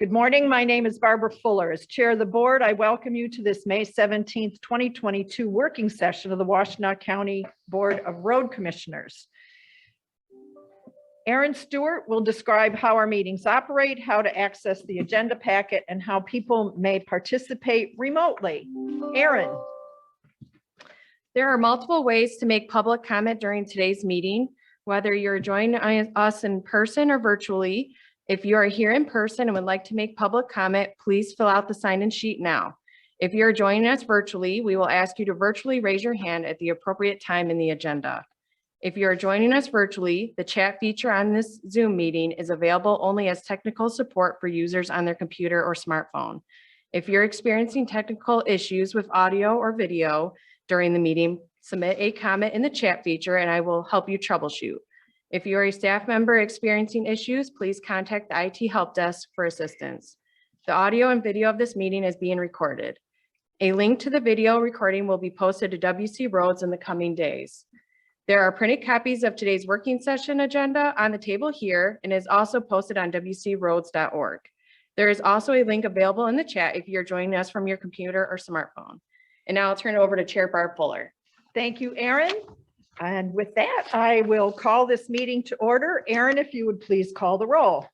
Good morning. My name is Barbara Fuller. As Chair of the Board, I welcome you to this May 17th, 2022 working session of the Washtenaw County Board of Road Commissioners. Aaron Stewart will describe how our meetings operate, how to access the agenda packet, and how people may participate remotely. Aaron. There are multiple ways to make public comment during today's meeting, whether you're joining us in person or virtually. If you are here in person and would like to make public comment, please fill out the sign-in sheet now. If you're joining us virtually, we will ask you to virtually raise your hand at the appropriate time in the agenda. If you are joining us virtually, the chat feature on this Zoom meeting is available only as technical support for users on their computer or smartphone. If you're experiencing technical issues with audio or video during the meeting, submit a comment in the chat feature and I will help you troubleshoot. If you are a staff member experiencing issues, please contact the IT help desk for assistance. The audio and video of this meeting is being recorded. A link to the video recording will be posted to WC Roads in the coming days. There are printed copies of today's working session agenda on the table here and is also posted on wcroads.org. There is also a link available in the chat if you're joining us from your computer or smartphone. And now I'll turn it over to Chair Barb Fuller. Thank you, Aaron. And with that, I will call this meeting to order. Aaron, if you would please call the roll.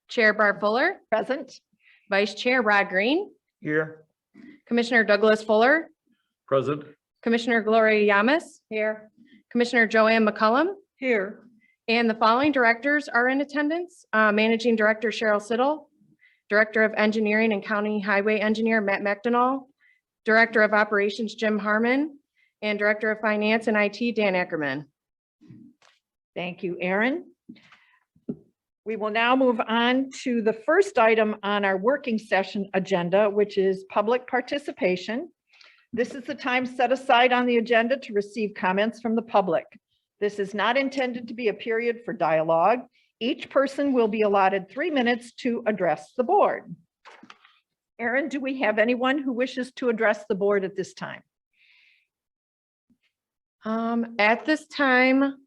Chair Barb Fuller. Present. Vice Chair Rod Green. Here. Commissioner Douglas Fuller. Present. Commissioner Gloria Yamas. Here. Commissioner Joanne McCullum. Here. And the following directors are in attendance. Managing Director Cheryl Siddle. Director of Engineering and County Highway Engineer Matt McDonald. Director of Operations Jim Harmon. And Director of Finance and IT, Dan Ackerman. Thank you, Aaron. We will now move on to the first item on our working session agenda, which is public participation. This is the time set aside on the agenda to receive comments from the public. This is not intended to be a period for dialogue. Each person will be allotted 3 minutes to address the board. Aaron, do we have anyone who wishes to address the board at this time? At this time,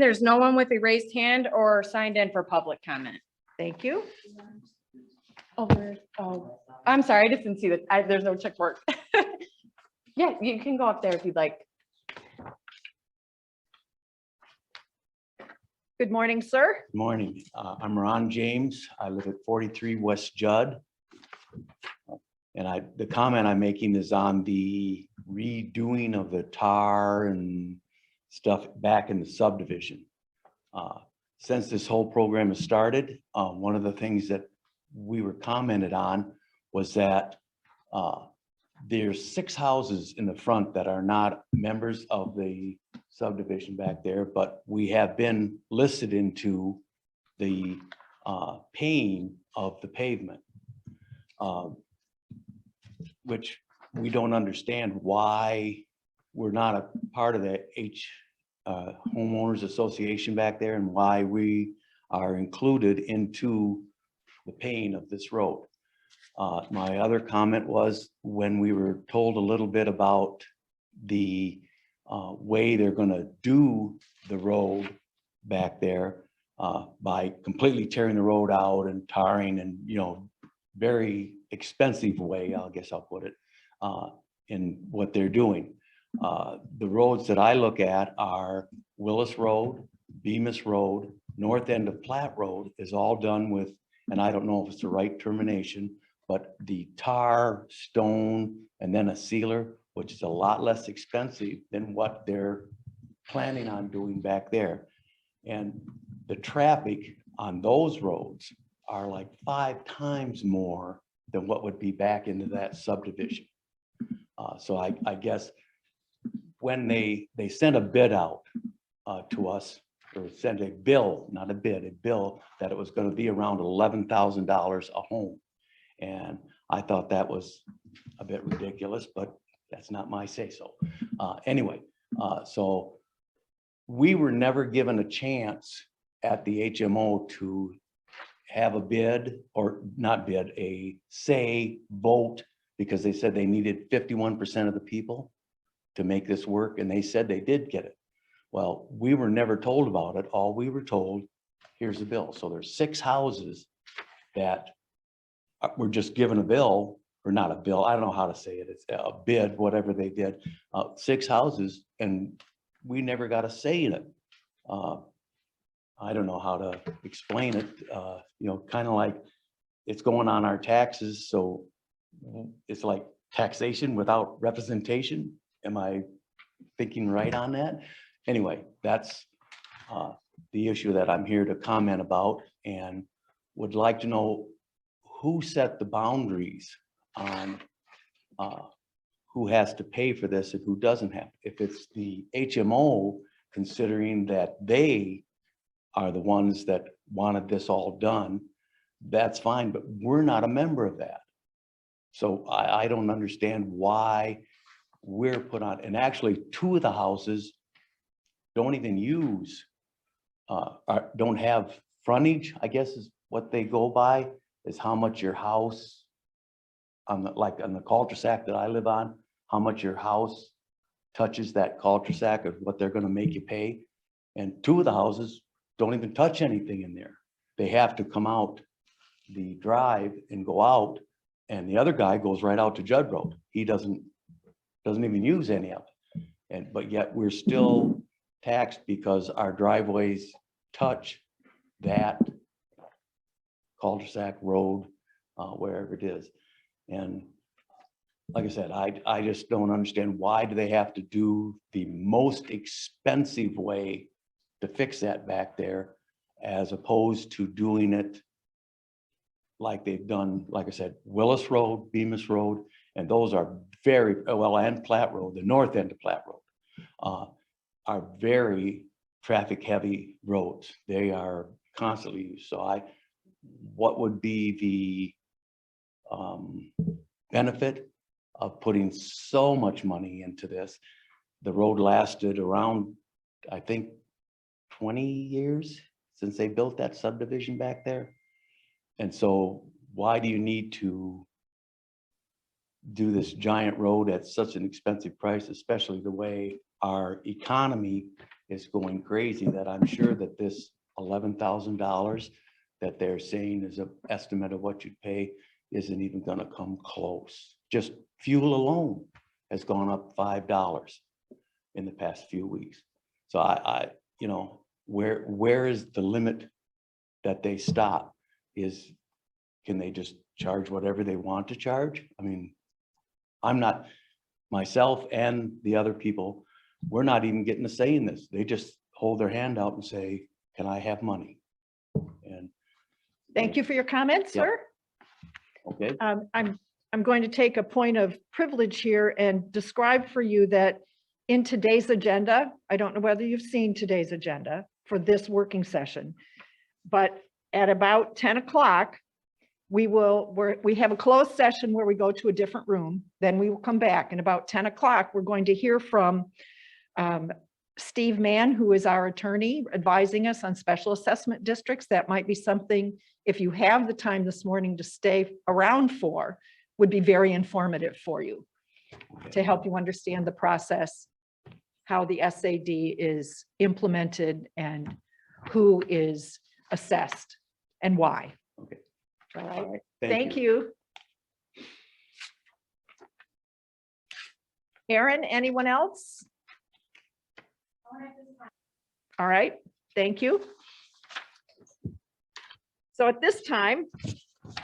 there's no one with a raised hand or signed in for public comment. Thank you. Oh, I'm sorry, I just didn't see that. There's no check mark. Yeah, you can go up there if you'd like. Good morning, sir. Good morning. I'm Ron James. I live at 43 West Judd. And the comment I'm making is on the redoing of the tar and stuff back in the subdivision. Since this whole program has started, one of the things that we were commented on was that there's 6 houses in the front that are not members of the subdivision back there, but we have been listed into the paying of the pavement. Which we don't understand why we're not a part of the homeowners association back there and why we are included into the paying of this road. My other comment was when we were told a little bit about the way they're going to do the road back there by completely tearing the road out and tarring and, very expensive way, I guess I'll put it, in what they're doing. The roads that I look at are Willis Road, Bemis Road, north end of Platte Road is all done with, and I don't know if it's the right termination, but the tar, stone, and then a sealer, which is a lot less expensive than what they're planning on doing back there. And the traffic on those roads are like 5 times more than what would be back into that subdivision. So I guess when they sent a bid out to us, or sent a bill, not a bid, a bill that it was going to be around $11,000 a home. And I thought that was a bit ridiculous, but that's not my say so. Anyway, so we were never given a chance at the HMO to have a bid, or not bid, a say vote, because they said they needed 51% of the people to make this work, and they said they did get it. Well, we were never told about it. All we were told here's the bill. So there's 6 houses that were just given a bill, or not a bill, I don't know how to say it, it's a bid, whatever they did, 6 houses, and we never got a say in it. I don't know how to explain it, you know, kind of like it's going on our taxes, so it's like taxation without representation. Am I thinking right on that? Anyway, that's the issue that I'm here to comment about, and would like to know who set the boundaries on who has to pay for this and who doesn't have. If it's the HMO, considering that they are the ones that wanted this all done, that's fine, but we're not a member of that. So I don't understand why we're put on, and actually 2 of the houses don't even use, don't have frontage, I guess is what they go by, is how much your house, on the, like on the cul-de-sac that I live on, how much your house touches that cul-de-sac of what they're gonna make you pay. And 2 of the houses don't even touch anything in there. They have to come out the drive and go out, and the other guy goes right out to Judd Road. He doesn't even use any of it. And, but yet we're still taxed because our driveways touch that cul-de-sac road, wherever it is. And like I said, I just don't understand, why do they have to do the most expensive way to fix that back there, as opposed to doing it like they've done, like I said, Willis Road, Bemis Road, and those are very, well, and Platte Road, the north end of Platte Road, are very traffic heavy roads. They are constantly used. So what would be the benefit of putting so much money into this? The road lasted around, I think, 20 years since they built that subdivision back there. And so why do you need to do this giant road at such an expensive price, especially the way our economy is going crazy, that I'm sure that this $11,000 that they're saying is an estimate of what you'd pay isn't even gonna come close. Just fuel alone has gone up $5 in the past few weeks. So I you know, where is the limit that they stop? Can they just charge whatever they want to charge? I mean, I'm not, myself and the other people, we're not even getting a say in this. They just hold their hand out and say, can I have money? And Thank you for your comments, Yep. sir. okay, I'm going to take a point of privilege here and describe for you that in today's agenda, I don't know whether you've seen today's agenda for this working session, but at about 10 o'clock, we have a closed session where we go to a different room. Then we will come back, and about 10 o'clock, we're going to hear from Steve Mann, who is our attorney advising us on special assessment districts. That might be something, if you have the time this morning to stay around for, would be very informative for you to help you understand the process, how the SAD is implemented, and who is assessed and why. okay. All right. All right. Thank you. Aaron, anyone else? All right, thank you. So at this time,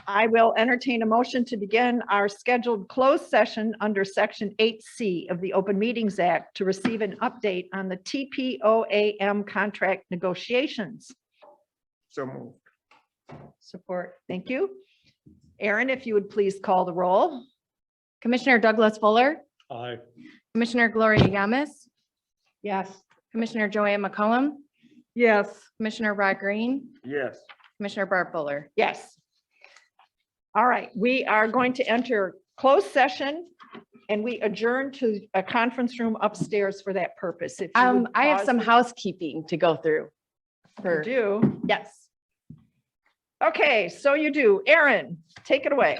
I will entertain a motion to begin our scheduled closed session under Section 8C of the Open Meetings Act to receive an update on the TPOAM contract negotiations. So moved. Support. Thank you. Aaron, if you would please call the roll. Commissioner Douglas Fuller, Aye. Commissioner Gloria Yamas, Yes. Commissioner Joanne McCollum, Yes. Commissioner Rod Green, Yes. Commissioner Barb Fuller. Yes. All right, we are going to enter closed session and we adjourn to a conference room upstairs for that purpose. If you would I have pause some the- housekeeping to go through. You do? Yes. Okay, so you do. Aaron, take it away.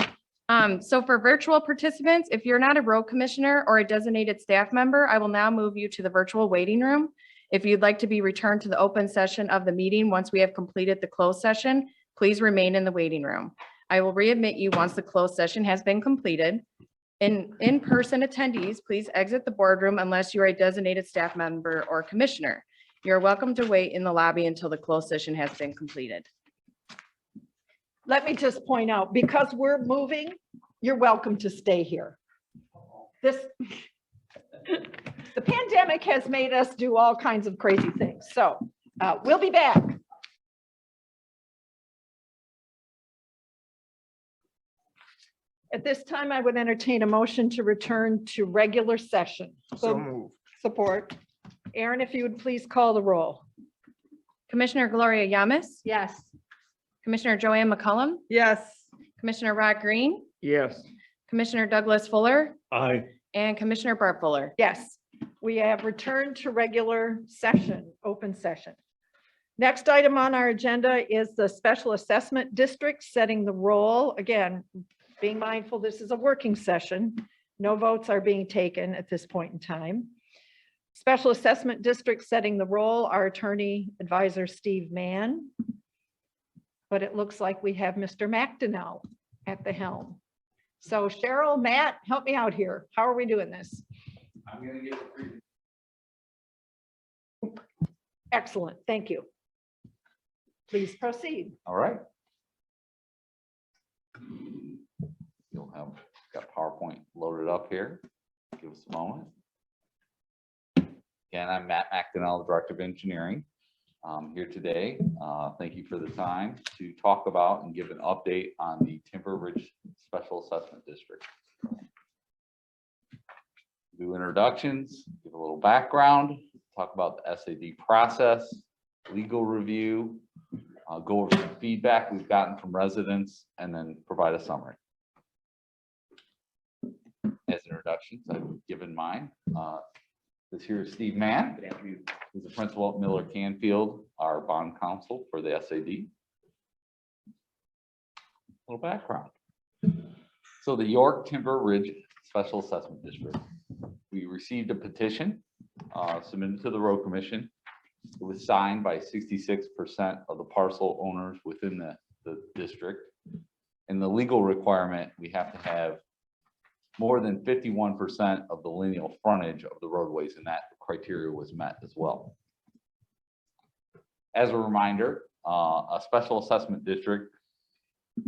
So for virtual participants, if you're not a road commissioner or a designated staff member, I will now move you to the virtual waiting room. If you'd like to be returned to the open session of the meeting once we have completed the closed session, please remain in the waiting room. I will readmit you once the closed session has been completed. In-person attendees, please exit the boardroom unless you are a designated staff member or commissioner. You're welcome to wait in the lobby until the closed session has been completed. Let me just point out, because we're moving, you're welcome to stay here. The pandemic has made us do all kinds of crazy things. So we'll be back. At this time, I would entertain a motion to return to regular session. So moved. Support. Aaron, if you would please call the roll. Commissioner Gloria Yamas, Yes. Commissioner Joanne McCullum, Yes. Commissioner Rod Green, Yes. Commissioner Douglas Fuller, Aye. and Commissioner Bart Fuller. Yes, we have returned to regular session, open session. Next item on our agenda is the Special Assessment District setting the role. Again, being mindful, this is a working session. No votes are being taken at this point in time. Special Assessment District setting the role, our attorney advisor, Steve Mann. But it looks like we have Mr. Washtenaw at the helm. So Cheryl, Matt, help me out here. How are we doing this? I'm gonna get the Excellent, thank you. Please proceed. All right. You'll have got PowerPoint loaded up here. Give us a moment. Again, I'm Matt Washtenaw, the Director of Engineering. Here today. Thank you for the time to talk about and give an update on the Timber Ridge Special Assessment District. Do introductions, give a little background, talk about the SAD process, legal review, go over some feedback we've gotten from residents, and then provide a summary. As introductions, I've given mine. This here is Steve Mann. He's the principal at Miller Canfield, our bond counsel for the SAD. A little background. So the York Timber Ridge Special Assessment District. We received a petition submitted to the Road Commission. It was signed by 66% of the parcel owners within the district. And the legal requirement, we have to have more than 51% of the lineal frontage of the roadways, and that criteria was met as well. As a reminder, a special assessment district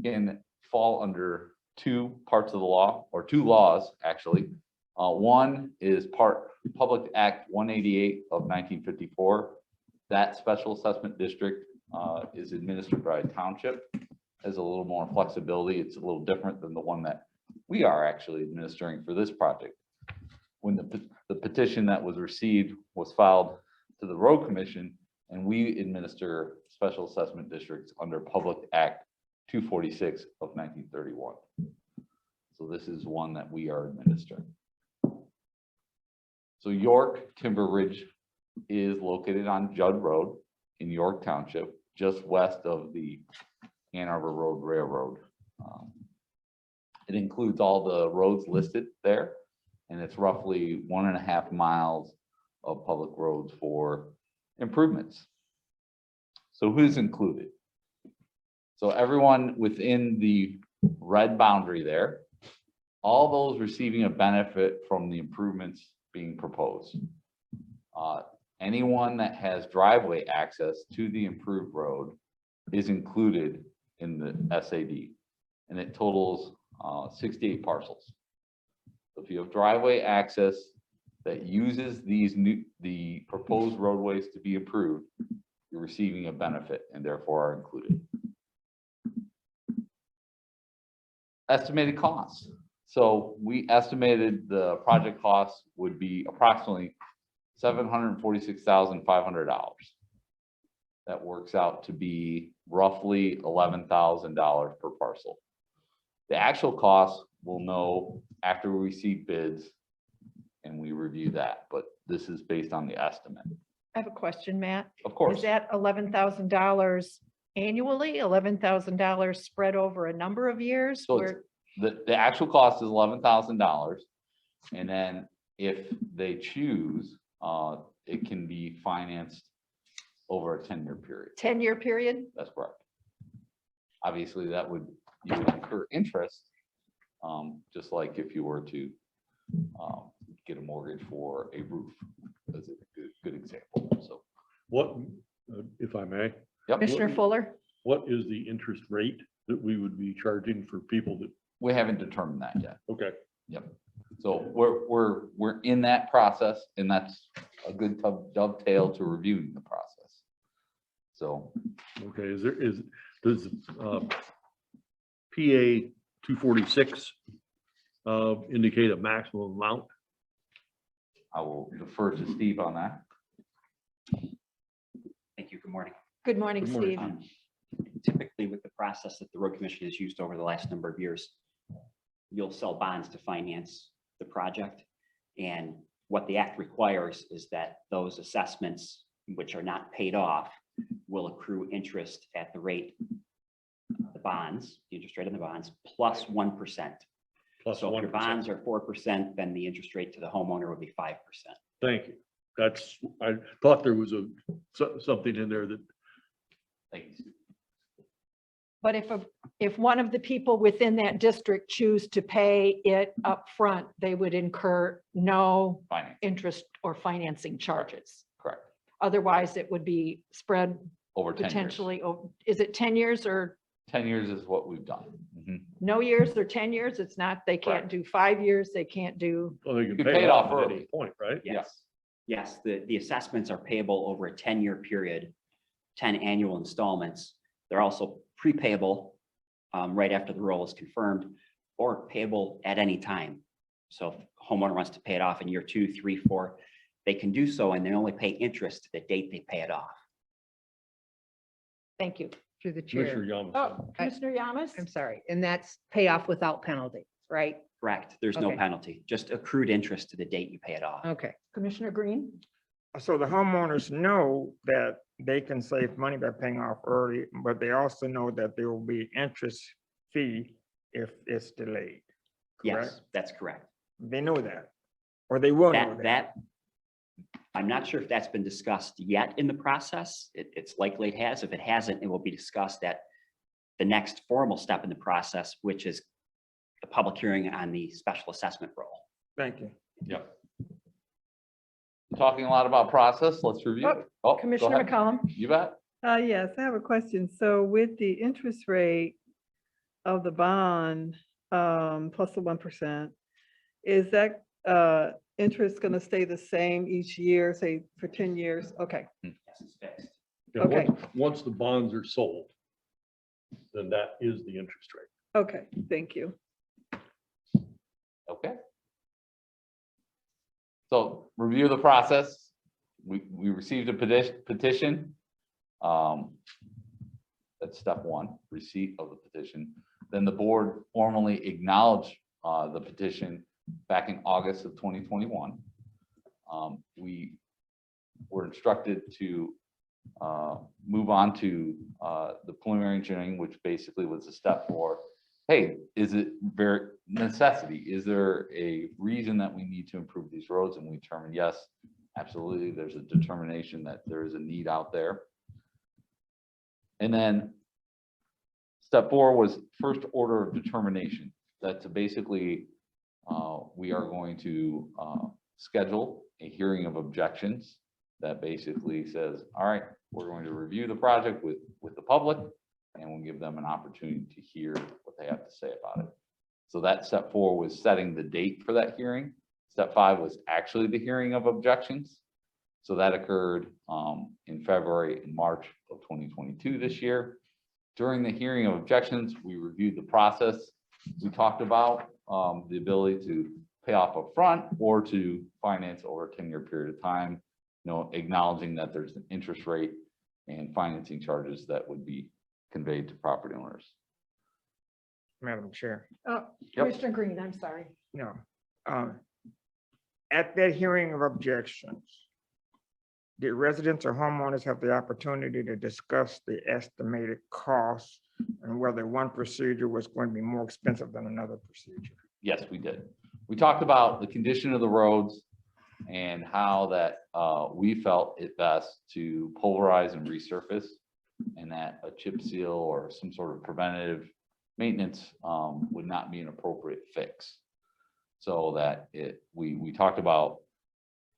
can fall under two parts of the law, or two laws, actually. One is Public Act 188 of 1954. That special assessment district is administered by a township, has a little more flexibility. It's a little different than the one that we are actually administering for this project. When the petition that was received was filed to the Road Commission, and we administer special assessment districts under Public Act 246 of 1931. So this is one that we are administering. So York Timber Ridge is located on Judd Road in York Township, just west of the Ann Arbor Road Railroad. It includes all the roads listed there, and it's roughly 1.5 miles of public roads for improvements. So who's included? So everyone within the red boundary there, all those receiving a benefit from the improvements being proposed. Anyone that has driveway access to the improved road is included in the SAD, and it totals 68 parcels. So if you have driveway access that uses the proposed roadways to be improved, you're receiving a benefit and therefore are included. Estimated costs. So we estimated the project costs would be approximately $746,500. That works out to be roughly $11,000 per parcel. The actual cost we'll know after we receive bids and we review that, but this is based on the estimate. I have a question, Matt. Of course. Is that $11,000 annually, $11,000 spread over a number of years? So it's- the actual cost is $11,000. And then if they choose it can be financed over a 10-year period. 10-year period? That's correct. Obviously, you would incur interest, just like if you were to get a mortgage for a roof, as a good example. So, What, if I may, yep, Commissioner Fuller? what is the interest rate that we would be charging for people that, we haven't determined that yet. okay, Yep. So we're in that process, and that's a good dovetail to reviewing the process. So, okay, does PA 246 indicate a maximum amount? I will defer to Steve on that. Thank you. Good morning. Good morning, Good morning. Steve. Typically, with the process that the road commission has used over the last number of years, you'll sell bonds to finance the project. And what the act requires is that those assessments, which are not paid off, will accrue interest at the rate of the bonds, the interest rate on the bonds, plus 1%. Plus So if your 1%. bonds are 4%, then the interest rate to the homeowner would be 5%. Thank you. I thought there was something in there that, Thank you. But if one of the people within that district choose to pay it up front, they would incur no Finance, interest or financing charges. correct. Otherwise, it would be spread Over 10 years. potentially, is it 10 years or 10 years is what we've done. Mhm. no years or 10 years? It's not, they can't do 5 years, they can't do, well, they can You pay it off at early. any point, right? Yes. Yes, the assessments are payable over a 10-year period, 10 annual installments. They're also prepayable right after the roll is confirmed, or payable at any time. So if a homeowner wants to pay it off in year 2, 3, 4, they can do so, and they only pay interest to the date they pay it off. thank you. Through the Commissioner chair. Yamas. Oh, Commissioner Yamas? I'm sorry, and that's payoff without penalty, right? Correct. There's no Okay. penalty, just accrued interest to the date you pay it off. Okay. Commissioner Green? So the homeowners know that they can save money by paying off early, but they also know that there will be interest fee if it's delayed. Correct? Yes, that's correct. They know that, or they will know That, I'm not sure if that's been discussed yet in the process. It's likely it has. If it hasn't, it will be discussed at the next formal step in the process, which is the public hearing on the special assessment roll. Thank you. Yep. Talking a lot about process, let's review it. Oh, go Commissioner ahead. McCollum? You bet. Yes, I have a question. So with the interest rate of the bond, plus the 1%, is that interest going to stay the same each year, say for 10 years? Okay, Yes, it's fixed. Yeah, Okay. once the bonds are sold, then that is the interest rate. okay, thank you. Okay. So review the process. We received a petition. That's step one, receipt of the petition. Then the board formally acknowledged the petition back in August of 2021. We were instructed to move on to the preliminary engineering, which basically was a step for, hey, is it very necessity? Is there a reason that we need to improve these roads? And we determined, yes, absolutely. There's a determination that there is a need out there. And then step 4 was first order of determination. That's basically, we are going to schedule a hearing of objections that basically says, all right, we're going to review the project with the public, and we'll give them an opportunity to hear what they have to say about it. So that step 4 was setting the date for that hearing. Step 5 was actually the hearing of objections. So that occurred in February and March of 2022 this year. During the hearing of objections, we reviewed the process. We talked about the ability to pay off upfront or to finance over a 10-year period of time, acknowledging that there's an interest rate and financing charges that would be conveyed to property owners. Madam Chair. Oh, Commissioner Green, I'm sorry. No. At that hearing of objections, did residents or homeowners have the opportunity to discuss the estimated costs and whether one procedure was going to be more expensive than another procedure? Yes, we did. We talked about the condition of the roads, and how that we felt it best to pulverize and resurface, and that a chip seal or some sort of preventative maintenance would not be an appropriate fix. So that we talked about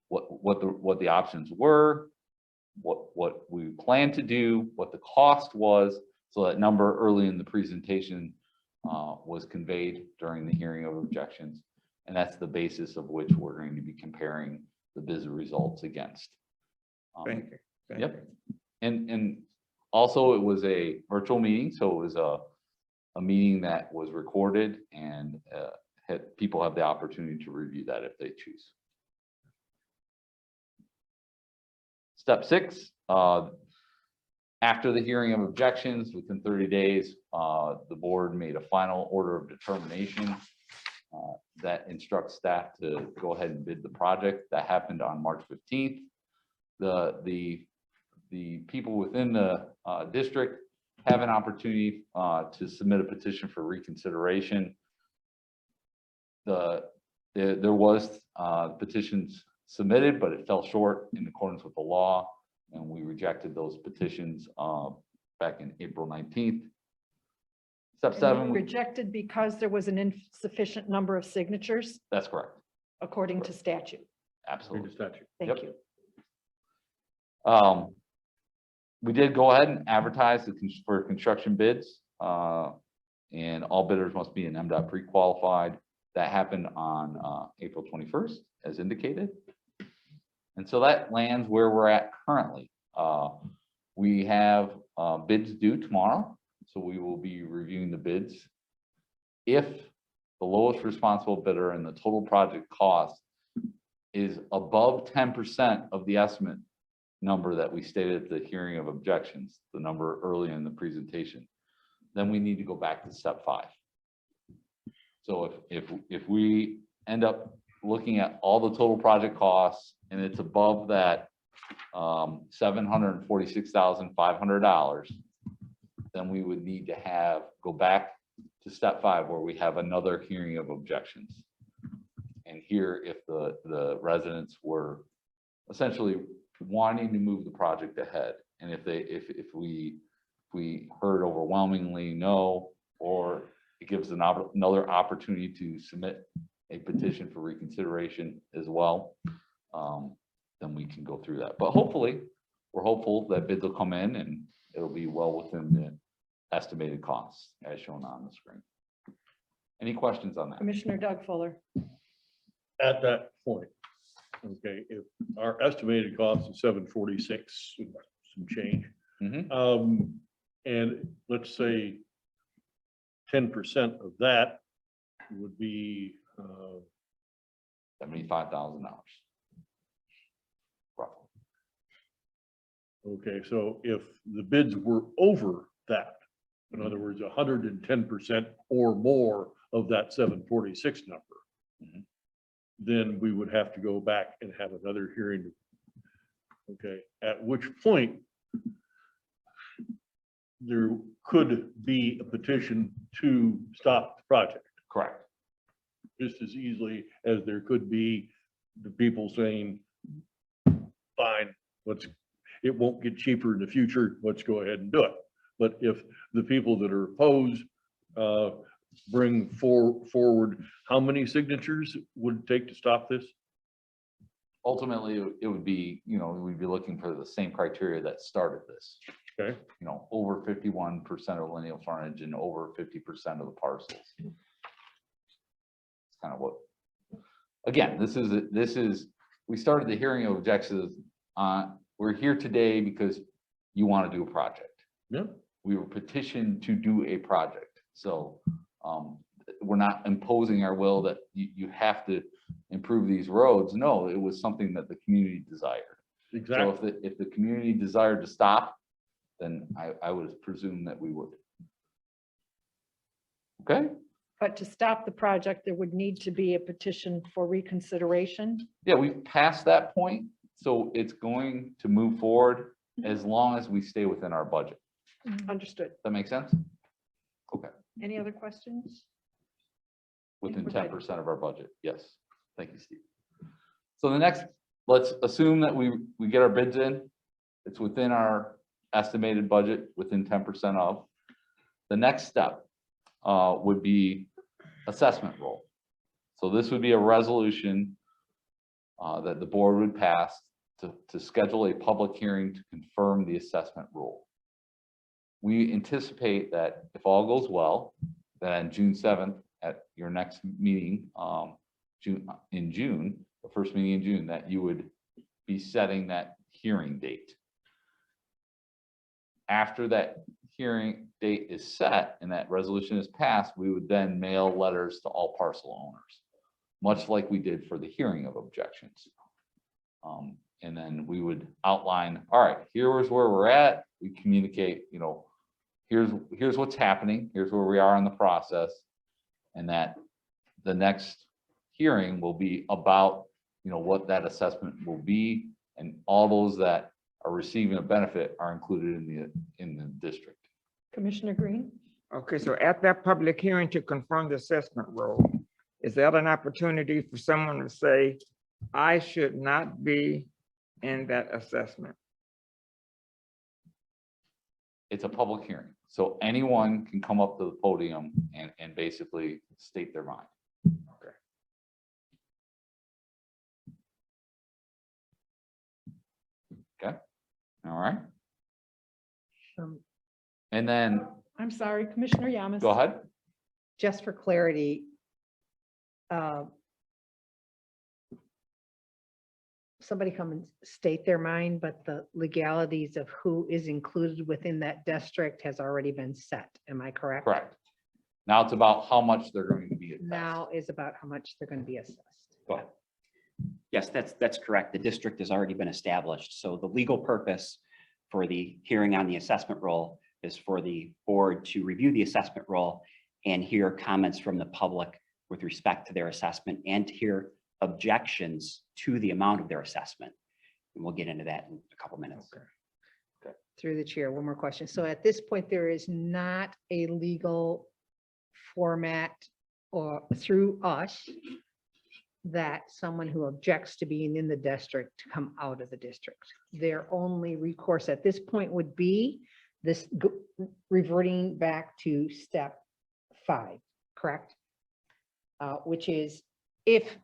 what the options were, what we planned to do, what the cost was. So that number early in the presentation was conveyed during the hearing of objections. And that's the basis of which we're going to be comparing the BIS results against. Thank you. Thank Yep. you. And also it was a virtual meeting, so it was a meeting that was recorded, and people have the opportunity to review that if they choose. Step 6, after the hearing of objections, within 30 days, the board made a final order of determination that instructs staff to go ahead and bid the project. That happened on March 15th. The people within the district have an opportunity to submit a petition for reconsideration. There was petitions submitted, but it fell short in accordance with the law, and we rejected those petitions back in April 19th. Step And 7, rejected because there was an insufficient number of signatures that's correct, according to statute. Read absolutely. the statute. Thank Yep. you. We did go ahead and advertise for construction bids, and all bidders must be an MDOT pre-qualified. That happened on April 21st, as indicated. And so that lands where we're at currently. We have bids due tomorrow, so we will be reviewing the bids. If the lowest responsible bidder and the total project cost is above 10% of the estimate number that we stated at the hearing of objections, the number early in the presentation, then we need to go back to step 5. So if we end up looking at all the total project costs and it's above that $746,500, then we would need to go back to step 5 where we have another hearing of objections. And here, if the residents were essentially wanting to move the project ahead, and if we heard overwhelmingly no, or it gives another opportunity to submit a petition for reconsideration as well, then we can go through that. But hopefully, we're hopeful that bids will come in and it'll be well within the estimated costs as shown on the screen. Any questions on that? Commissioner Doug Fuller. At that point, okay, if our estimated cost is 746, some change, Mhm. and let's say 10% of that would be $75,000. Roughly. okay. So if the bids were over that, in other words, 110% or more of that 746 number, Mhm. then we would have to go back and have another hearing. Okay, at which point there could be a petition to stop the project, Correct. just as easily as there could be the people saying, fine, it won't get cheaper in the future, let's go ahead and do it. But if the people that are opposed bring forward, how many signatures would it take to stop this? Ultimately, it would be, we'd be looking for the same criteria that started this. Okay, Over 51% of lineal frontage and over 50% of the parcels. It's kind of what, again, this is, we started the hearing of objections we're here today because you want to do a project. yeah, We were petitioned to do a project. So we're not imposing our will that you have to improve these roads. No, it was something that the community desired. exactly. So if the community desired to stop, then I would presume that we would. Okay, But to stop the project, there would need to be a petition for reconsideration. yeah, we've passed that point. So it's going to move forward as long as we stay within our budget. Understood. That make sense? Okay, Any other questions? within We're good. 10% of our budget. Yes. Thank you, Steve. So the next, let's assume that we get our bids in. It's within our estimated budget, within 10% of. The next step would be assessment roll. So this would be a resolution that the board would pass to schedule a public hearing to confirm the assessment rule. We anticipate that if all goes well, that on June 7th at your next meeting, in June, the first meeting in June, that you would be setting that hearing date. After that hearing date is set and that resolution is passed, we would then mail letters to all parcel owners, much like we did for the hearing of objections. And then we would outline, all right, here's where we're at. We communicate, you know, here's what's happening. Here's where we are in the process. And that the next hearing will be about, you know, what that assessment will be. And all those that are receiving a benefit are included in the district. Commissioner Green? Okay, so at that public hearing to confirm the assessment role, is that an opportunity for someone to say, I should not be in that assessment? It's a public hearing, so anyone can come up to the podium and basically state their mind. Okay, all right. And then, I'm sorry, Commissioner Yamas. go ahead. Just for clarity, somebody come and state their mind, but the legalities of who is included within that district has already been set. Am I correct? Correct. Now it's about how much they're going to be assessed. Now is about how much they're going to be assessed. Go ahead. Yes, that's correct. The district has already been established. So the legal purpose for the hearing on the assessment roll is for the board to review the assessment roll and hear comments from the public with respect to their assessment and to hear objections to the amount of their assessment. And we'll get into that in a couple minutes. Okay. Through the chair, one more question. So at this point, there is not a legal format or through us that someone who objects to being in the district to come out of the district. Their only recourse at this point would be this reverting back to step 5, correct? Which is if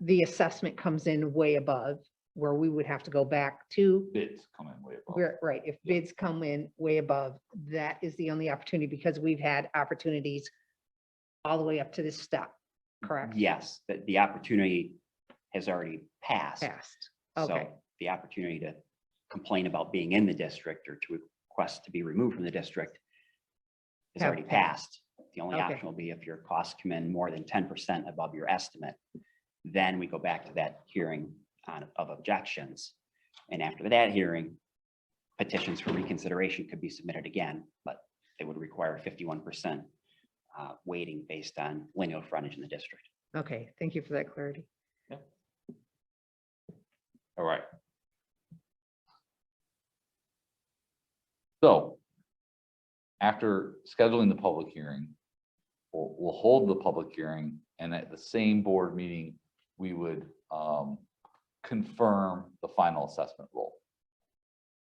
the assessment comes in way above where we would have to go back to, Bids come in way above. right, if bids come in way above, that is the only opportunity because we've had opportunities all the way up to this step, correct? Yes, the opportunity has already passed. Passed. So Okay, the opportunity to complain about being in the district or to request to be removed from the district is Have already passed. passed. The only Okay. option will be if your costs come in more than 10% above your estimate. Then we go back to that hearing of objections. And after that hearing, petitions for reconsideration could be submitted again, but they would require 51% weighting based on lineal frontage in the district. okay, thank you for that clarity. All right. So after scheduling the public hearing, we'll hold the public hearing, and at the same board meeting, we would confirm the final assessment roll.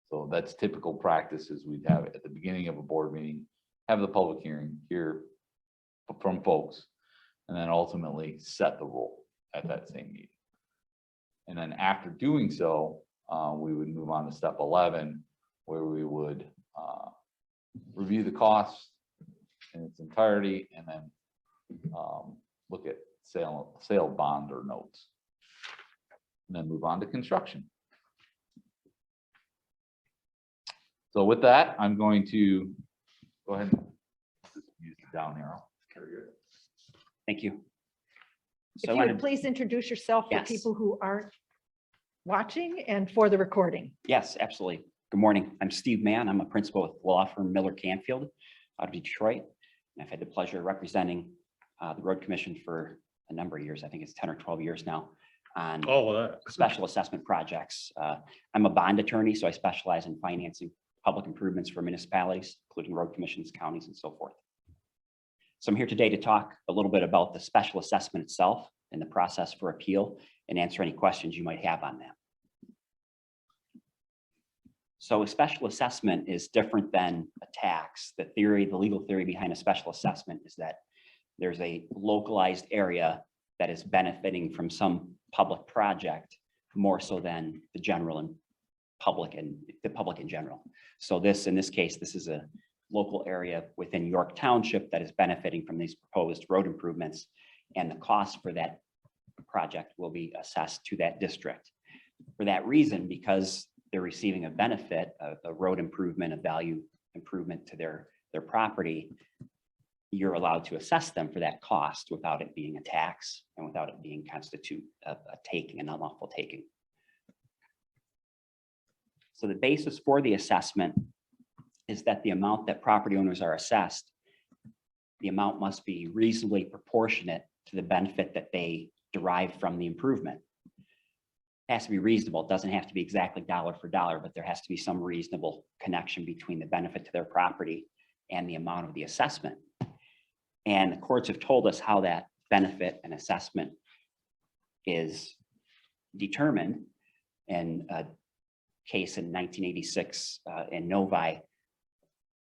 So that's typical practices. We'd have at the beginning of a board meeting, have the public hearing, hear from folks, and then ultimately set the roll at that same meeting. And then after doing so, we would move on to step 11, where we would review the costs in its entirety and then look at sale bond or notes. And then move on to construction. So with that, I'm going to go ahead and use the down arrow. Thank you. If So I you wanted would please introduce yourself for Yes. people who aren't watching and for the recording. Yes, absolutely. Good morning. I'm Steve Mann. I'm a principal with law firm Miller Canfield out of Detroit. And I've had the pleasure of representing the Road Commission for a number of years. I think it's 10 or 12 years now on All of that. special assessment projects. I'm a bond attorney, so I specialize in financing public improvements for municipalities, including road commissions, counties, and so forth. So I'm here today to talk a little bit about the special assessment itself and the process for appeal and answer any questions you might have on that. So a special assessment is different than a tax. The legal theory behind a special assessment is that there's a localized area that is benefiting from some public project more so than the general and public and the public in general. So in this case, this is a local area within York Township that is benefiting from these proposed road improvements, and the cost for that project will be assessed to that district. For that reason, because they're receiving a benefit, a road improvement, a value improvement to their property, you're allowed to assess them for that cost without it being a tax and without it being constitute a taking, an unlawful taking. So the basis for the assessment is that the amount that property owners are assessed, the amount must be reasonably proportionate to the benefit that they derive from the improvement. It has to be reasonable. It doesn't have to be exactly dollar for dollar, but there has to be some reasonable connection between the benefit to their property and the amount of the assessment. And the courts have told us how that benefit and assessment is determined. In a case in 1986 in Novi,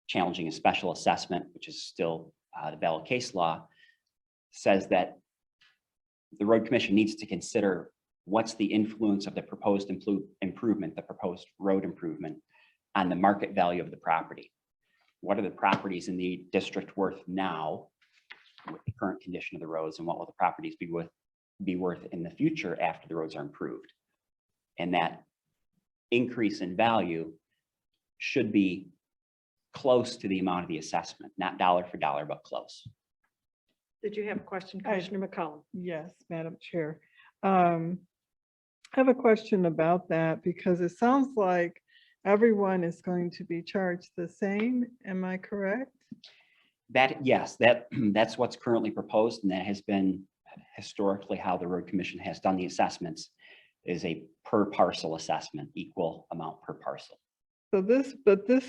challenging a special assessment, which is still the valid case law, says that the Road Commission needs to consider what's the influence of the proposed improvement, the proposed road improvement, on the market value of the property. What are the properties in the district worth now with the current condition of the roads, and what will the properties be worth in the future after the roads are improved? And that increase in value should be close to the amount of the assessment, not dollar for dollar, but close. Did you have a question, Commissioner McCollum? Yes, Madam Chair. I have a question about that because it sounds like everyone is going to be charged the same. Am I correct? Yes, that's what's currently proposed, and that has been historically how the Road Commission has done the assessments, is a per parcel assessment, equal amount per parcel. So this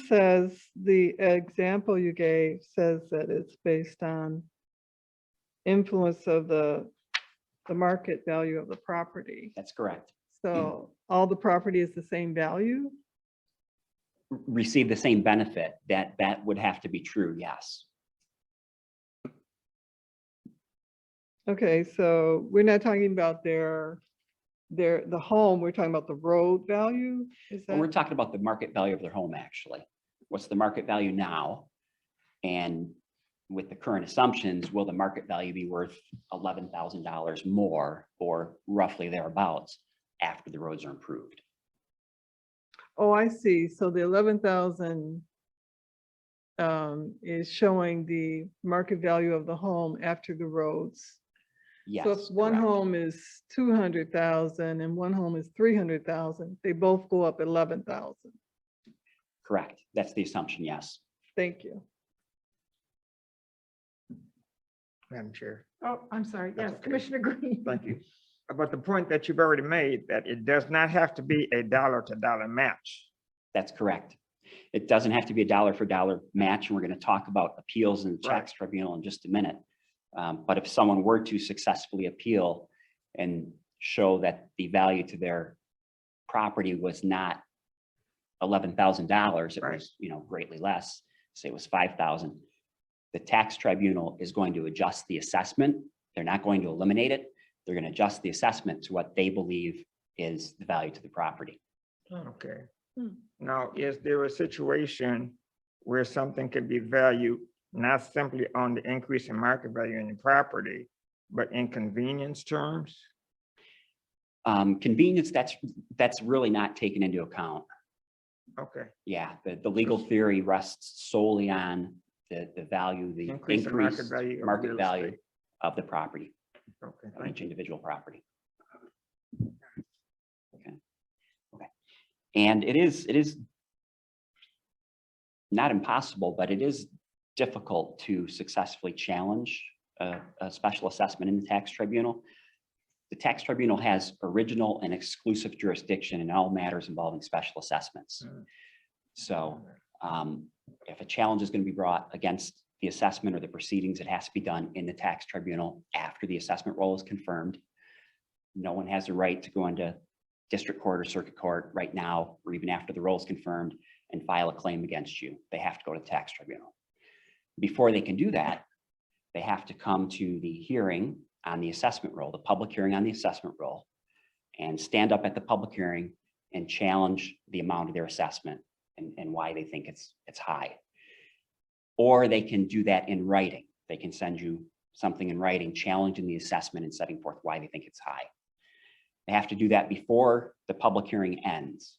says, the example you gave says that it's based on influence of the market value of the property. That's correct. So all the property is the same value? Receive the same benefit. That would have to be true, yes. Okay, so we're not talking about the home, we're talking about the road value? Is And we're that, talking about the market value of their home, actually. What's the market value now? And with the current assumptions, will the market value be worth $11,000 more, or roughly thereabouts, after the roads are improved? oh, I see. So the 11,000 is showing the market value of the home after the roads. Yes. So if one correct. home is 200,000 and one home is 300,000, they both go up 11,000. Correct. That's the assumption, yes. Thank you. Madam Chair, Oh, I'm sorry. That's Yes, okay. Commissioner Green. thank you. But the point that you've already made, that it does not have to be a dollar to dollar match. That's correct. It doesn't have to be a dollar for dollar match, and we're going to talk about appeals in the Right. tax tribunal in just a minute. But if someone were to successfully appeal and show that the value to their property was not $11,000, it Right. was, greatly less, say it was 5,000, the tax tribunal is going to adjust the assessment. They're not going to eliminate it. They're going to adjust the assessment to what they believe is the value to the property. Okay. Hmm. Now, is there a situation where something could be valued not simply on the increase in market value in the property, but in convenience terms? Convenience, that's really not taken into account. Okay, Yeah, the legal theory rests solely on the value, the Increase in increased market real value estate. of the property, okay, of thank each you. individual property. Okay. And it is not impossible, but it is difficult to successfully challenge a special assessment in the tax tribunal. The tax tribunal has original and exclusive jurisdiction in all matters involving special assessments. Mm. So if a challenge is going to be brought against the assessment or the proceedings, it has to be done in the tax tribunal after the assessment roll is confirmed. No one has a right to go into district court or circuit court right now, or even after the roll is confirmed, and file a claim against you. They have to go to the tax tribunal. Before they can do that, they have to come to the hearing on the assessment roll, the public hearing on the assessment roll, and stand up at the public hearing and challenge the amount of their assessment and why they think it's high. Or they can do that in writing. They can send you something in writing challenging the assessment and setting forth why they think it's high. They have to do that before the public hearing ends.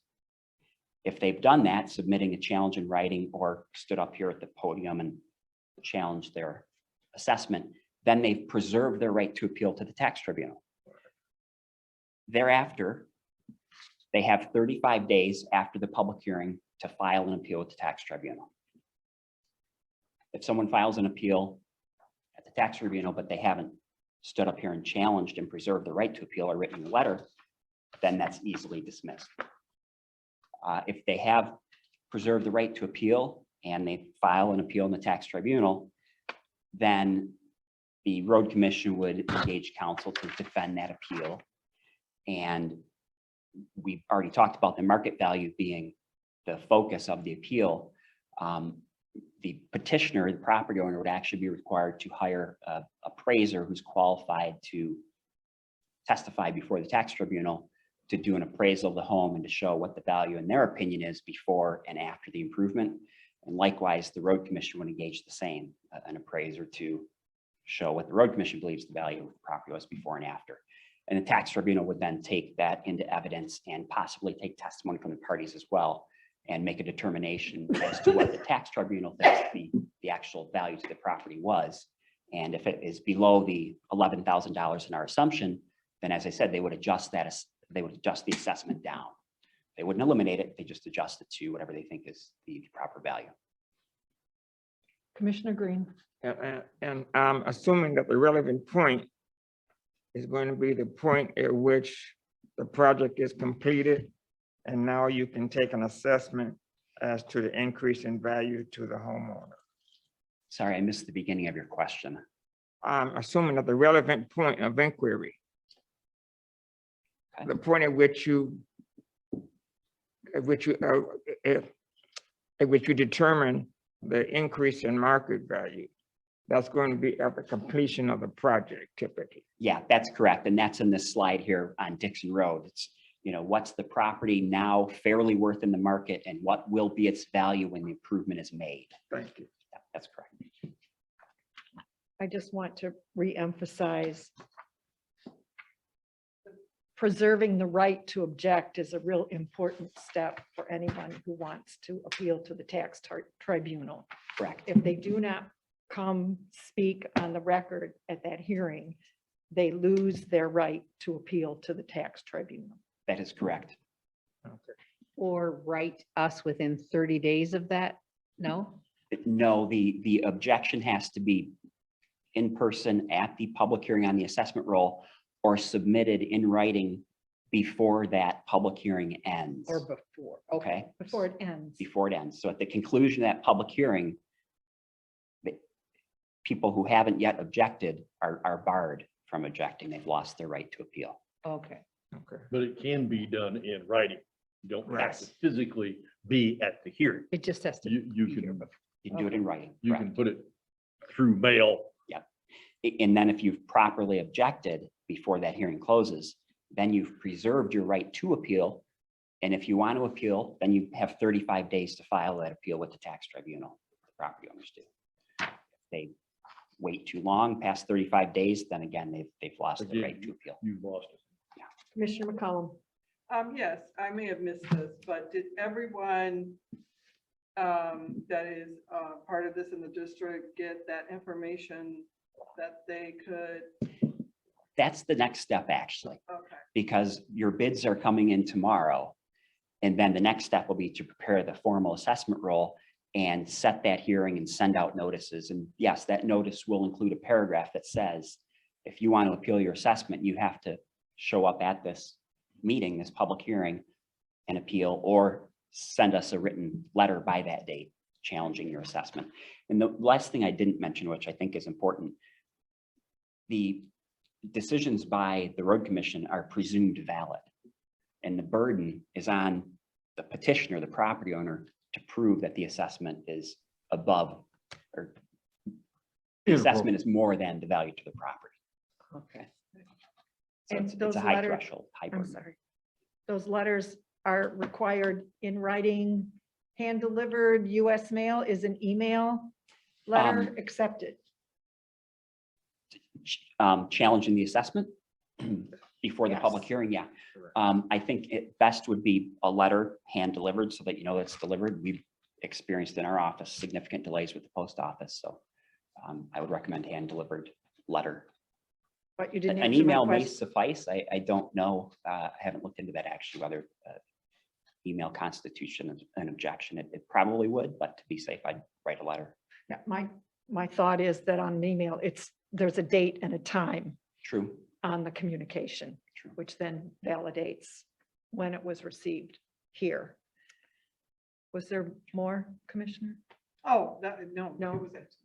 If they've done that, submitting a challenge in writing or stood up here at the podium and challenged their assessment, then they've preserved their right to appeal to the tax tribunal. Thereafter, they have 35 days after the public hearing to file an appeal with the tax tribunal. If someone files an appeal at the tax tribunal, but they haven't stood up here and challenged and preserved the right to appeal or written a letter, then that's easily dismissed. If they have preserved the right to appeal and they file an appeal in the tax tribunal, then the road commission would engage counsel to defend that appeal. And we've already talked about the market value being the focus of the appeal. The petitioner, the property owner, would actually be required to hire an appraiser who's qualified to testify before the tax tribunal to do an appraisal of the home and to show what the value in their opinion is before and after the improvement. And likewise, the road commission would engage the same, an appraiser to show what the road commission believes the value of the property was before and after. And the tax tribunal would then take that into evidence and possibly take testimony from the parties as well and make a determination as to what the tax tribunal thinks the actual value to the property was. And if it is below the $11,000 in our assumption, then as I said, they would adjust that, they would adjust the assessment down. They wouldn't eliminate it, they just adjust it to whatever they think is the proper value. Commissioner Green. And I'm assuming that the relevant point is going to be the point at which the project is completed, and now you can take an assessment as to the increase in value to the homeowner. Sorry, I missed the beginning of your question. I'm assuming that the relevant point of inquiry, Okay. the point at which you determine the increase in market value, that's going to be at the completion of the project typically. Yeah, that's correct. And that's in this slide here on Dixon Road. It's, you know, what's the property now fairly worth in the market and what will be its value when the improvement is made. Thank you. Yeah, that's correct. I just want to reemphasize preserving the right to object is a real important step for anyone who wants to appeal to the tax tribunal. Correct. If they do not come speak on the record at that hearing, they lose their right to appeal to the tax tribunal. That is correct. Okay. Or write us within 30 days of that? No? No, the objection has to be in person at the public hearing on the assessment roll or submitted in writing before that public hearing ends. Or before, Okay, before it ends. before it ends. So at the conclusion of that public hearing, the people who haven't yet objected are barred from objecting. They've lost their right to appeal. Okay. Okay. But it can be done in writing. You don't have to Yes. physically be at the hearing. It just has to. You be here can, before. You can do it in writing. you correct. can put it through mail. And then if you've properly objected before that hearing closes, then you've preserved your right to appeal. And if you want to appeal, then you have 35 days to file that appeal with the tax tribunal, the property owners do. If they wait too long, past 35 days, then again, they've lost the right to appeal. You've lost it. Commissioner McCollum. Yes, I may have missed this, but did everyone that is part of this in the district get that information that they could? That's the next step, actually, Okay, because your bids are coming in tomorrow. And then the next step will be to prepare the formal assessment roll and set that hearing and send out notices. And yes, that notice will include a paragraph that says, if you want to appeal your assessment, you have to show up at this meeting, this public hearing, and appeal, or send us a written letter by that date challenging your assessment. And the last thing I didn't mention, which I think is important, the decisions by the road commission are presumed valid. And the burden is on the petitioner, the property owner, to prove that the assessment is above, or the assessment is more than the value to the property. Okay. So And it's those a high letters- threshold, high I'm burden. sorry. Those letters are required in writing, hand delivered, US mail, is an email letter accepted? Challenging the assessment before the public Yes. hearing, yeah. I think it best would be a letter hand delivered so that you know it's delivered. We've experienced in our office significant delays with the post office, so I would recommend hand delivered letter. But you didn't An answer my email may question. suffice. I don't know. I haven't looked into that actually, whether email constitution is an objection. It probably would, but to be safe, I'd write a letter. Yeah, my thought is that on an email, there's a date and a time True. on the communication, True. which then validates when it was received here. Was there more, Commissioner? Oh, no. No. it was it.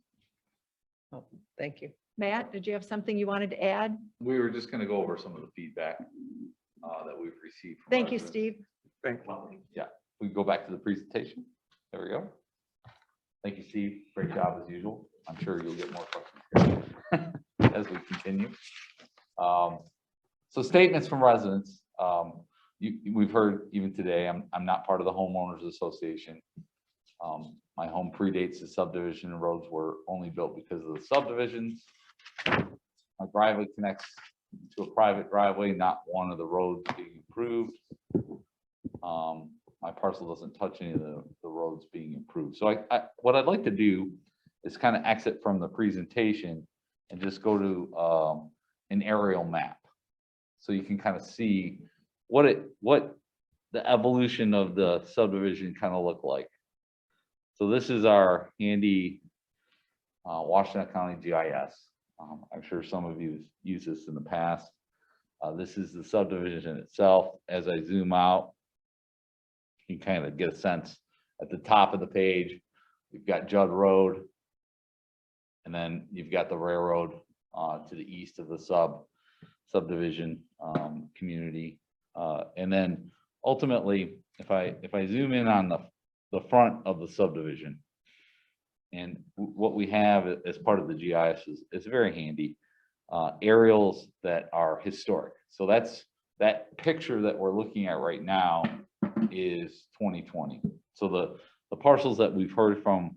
Oh, thank you. Matt, did you have something you wanted to add? We were just gonna go over some of the feedback that we've received. from Thank you, residents. Steve. Thank you. Yeah, we can go back to the presentation. There we go. Thank you, Steve. Great job as usual. I'm sure you'll get more questions as we continue. So statements from residents. We've heard even today, I'm not part of the homeowners association. My home predates the subdivision, and roads were only built because of the subdivisions. My driveway connects to a private driveway, not one of the roads being improved. My parcel doesn't touch any of the roads being improved. So what I'd like to do is kind of exit from the presentation and just go to an aerial map. So you can kind of see what the evolution of the subdivision kind of look like. So this is our handy Washtenaw County GIS. I'm sure some of you have used this in the past. This is the subdivision itself. As I zoom out, you can kind of get a sense at the top of the page. We've got Judd Road, and then you've got the railroad to the east of the subdivision community. And then ultimately, if I zoom in on the front of the subdivision, and what we have as part of the GIS is very handy. Aerials that are historic. So that picture that we're looking at right now is 2020. So the parcels that we've heard from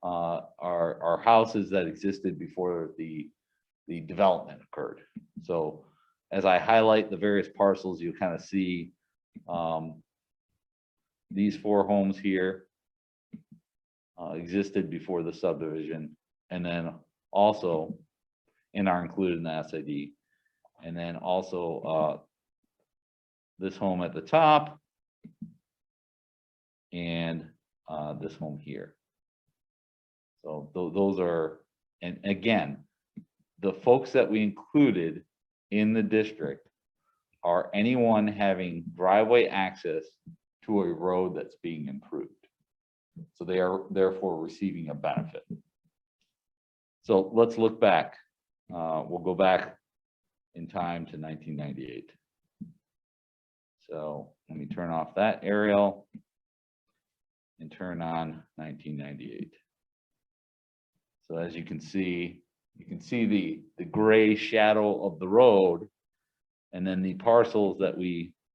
are houses that existed before the development occurred. So as I highlight the various parcels, you kind of see these 4 homes here existed before the subdivision, and then also are included in the SID, and then also this home at the top and this home here. So those are, and again, the folks that we included in the district are anyone having driveway access to a road that's being improved. So they are therefore receiving a benefit. So let's look back. We'll go back in time to 1998. So let me turn off that aerial and turn on 1998. So as you can see the gray shadow of the road, and then the parcels that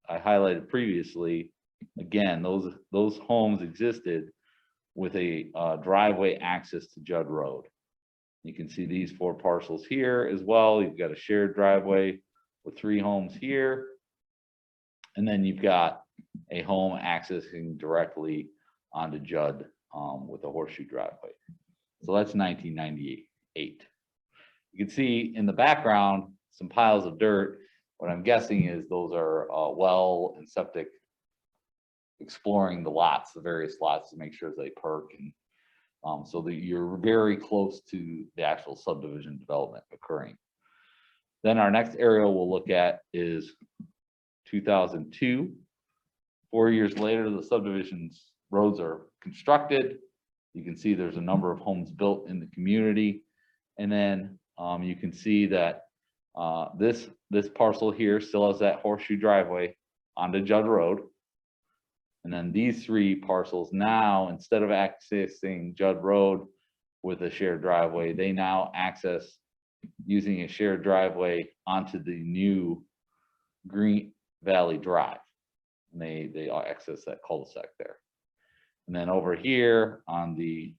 I highlighted previously. Again, those homes existed with a driveway access to Judd Road. You can see these 4 parcels here as well. You've got a shared driveway with 3 homes here. And then you've got a home accessing directly onto Judd with a horseshoe driveway. So that's 1998. You can see in the background some piles of dirt. What I'm guessing is those are well and septic exploring the lots, the various lots, to make sure they perk, and so that you're very close to the actual subdivision development occurring. Then our next area we'll look at is 2002. 4 years later, the subdivision's roads are constructed. You can see there's a number of homes built in the community, and then you can see that This parcel here still has that horseshoe driveway onto Judd Road. And then these 3 parcels now, instead of accessing Judd Road with a shared driveway, they now access using a shared driveway onto the new Green Valley Drive. And they all access that cul-de-sac there. And then over here on the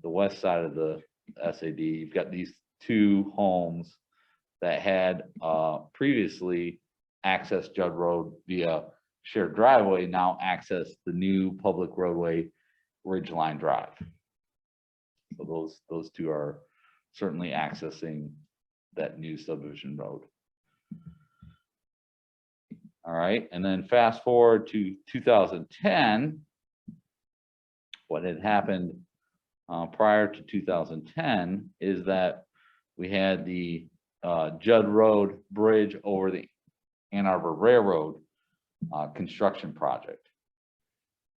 west side of the SAD, you've got these 2 homes that had previously accessed Judd Road via shared driveway, now access the new public roadway, Ridgeline Drive. So those 2 are certainly accessing that new subdivision road. All right, and then fast forward to 2010, what had happened prior to 2010 is that we had the Judd Road Bridge over the Ann Arbor Railroad construction project.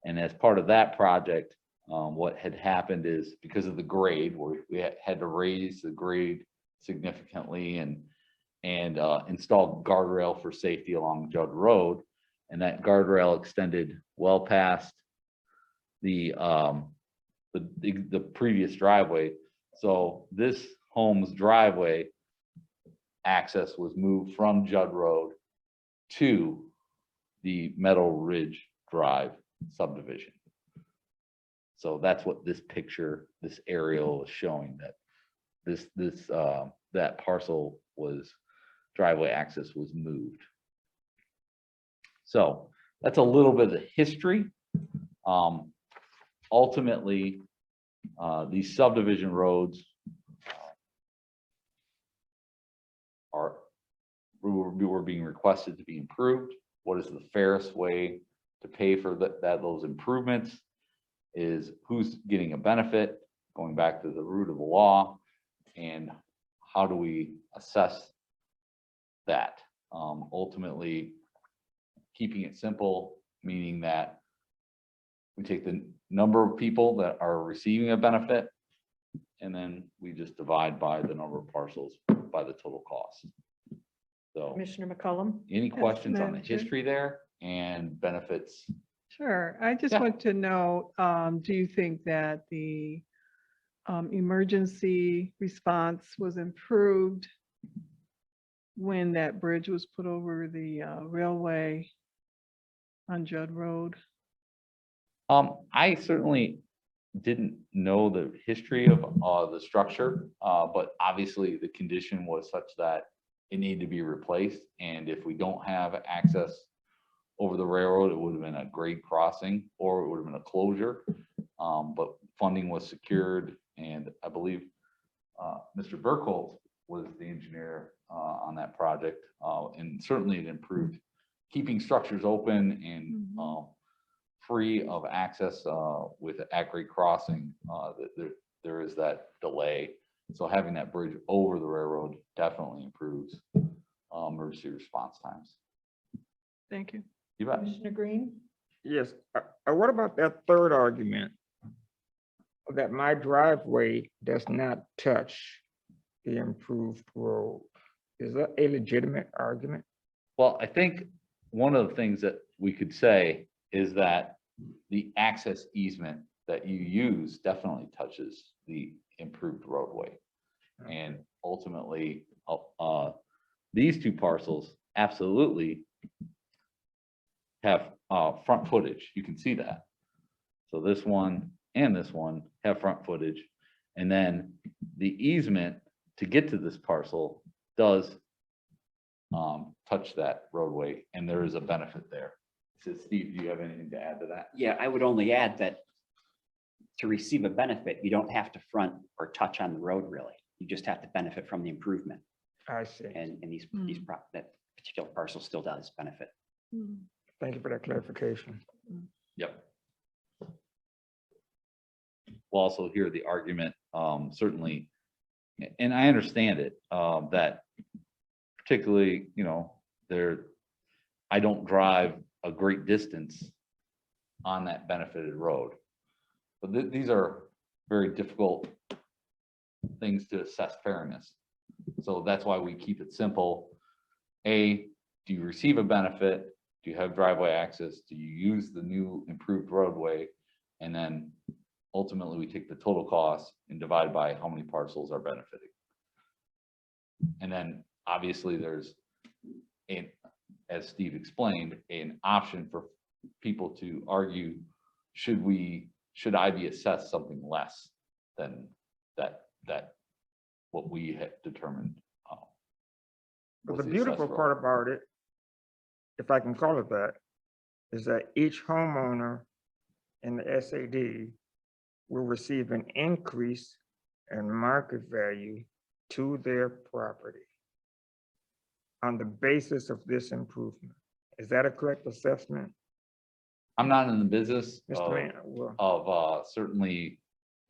And as part of that project, what had happened is because of the grade, we had to raise the grade significantly and install guardrail for safety along Judd Road. And that guardrail extended well past the previous driveway. So this home's driveway access was moved from Judd Road to the Meadow Ridge Drive subdivision. So that's what this picture, this aerial is showing, that that parcel driveway access was moved. So that's a little bit of the history. Ultimately, these subdivision roads were being requested to be improved. What is the fairest way to pay for those improvements? Is who's getting a benefit, going back to the root of the law, and how do we assess that? Ultimately, keeping it simple, meaning that we take the number of people that are receiving a benefit, and then we just divide by the number of parcels by the total cost. So, Commissioner McCollum? any questions on the Madam Chair. history there and benefits? Sure. I just Yeah. want to know, do you think that the emergency response was improved when that bridge was put over the railway on Judd Road? I certainly didn't know the history of the structure, but obviously the condition was such that it needed to be replaced. And if we don't have access over the railroad, it would have been a grade crossing or it would have been a closure. But funding was secured, and I believe Mr. Burkholz was the engineer on that project, and certainly it improved keeping structures open and free of access with at-grade crossing. There is that delay. So having that bridge over the railroad definitely improves emergency response times. Thank you. You bet. Commissioner Green? Yes, what about that third argument? That my driveway does not touch the improved road? Is that a legitimate argument? Well, I think one of the things that we could say is that the access easement that you use definitely touches the improved roadway. And ultimately, these 2 parcels absolutely have front footage. You can see that. So this one and this one have front footage. And then the easement to get to this parcel does touch that roadway, and there is a benefit there. So Steve, do you have anything to add to that? Yeah, I would only add that to receive a benefit, you don't have to front or touch on the road, really. You just have to benefit from the improvement. I see. And that particular parcel still does benefit. Thank you for that clarification. Yep. We'll also hear the argument, certainly, and I understand it, that particularly, I don't drive a great distance on that benefited road. But these are very difficult things to assess fairness. So that's why we keep it simple. A, do you receive a benefit? Do you have driveway access? Do you use the new improved roadway? And then ultimately we take the total cost and divide by how many parcels are benefiting. And then obviously there's as Steve explained, an option for people to argue, should I be assessed something less than that what we had determined. But was the the assessed beautiful road. part about it, if I can call it that, is that each homeowner in the SAD will receive an increase in market value to their property on the basis of this improvement. Is that a correct assessment, I'm not in the business Mr. Man? Well, of certainly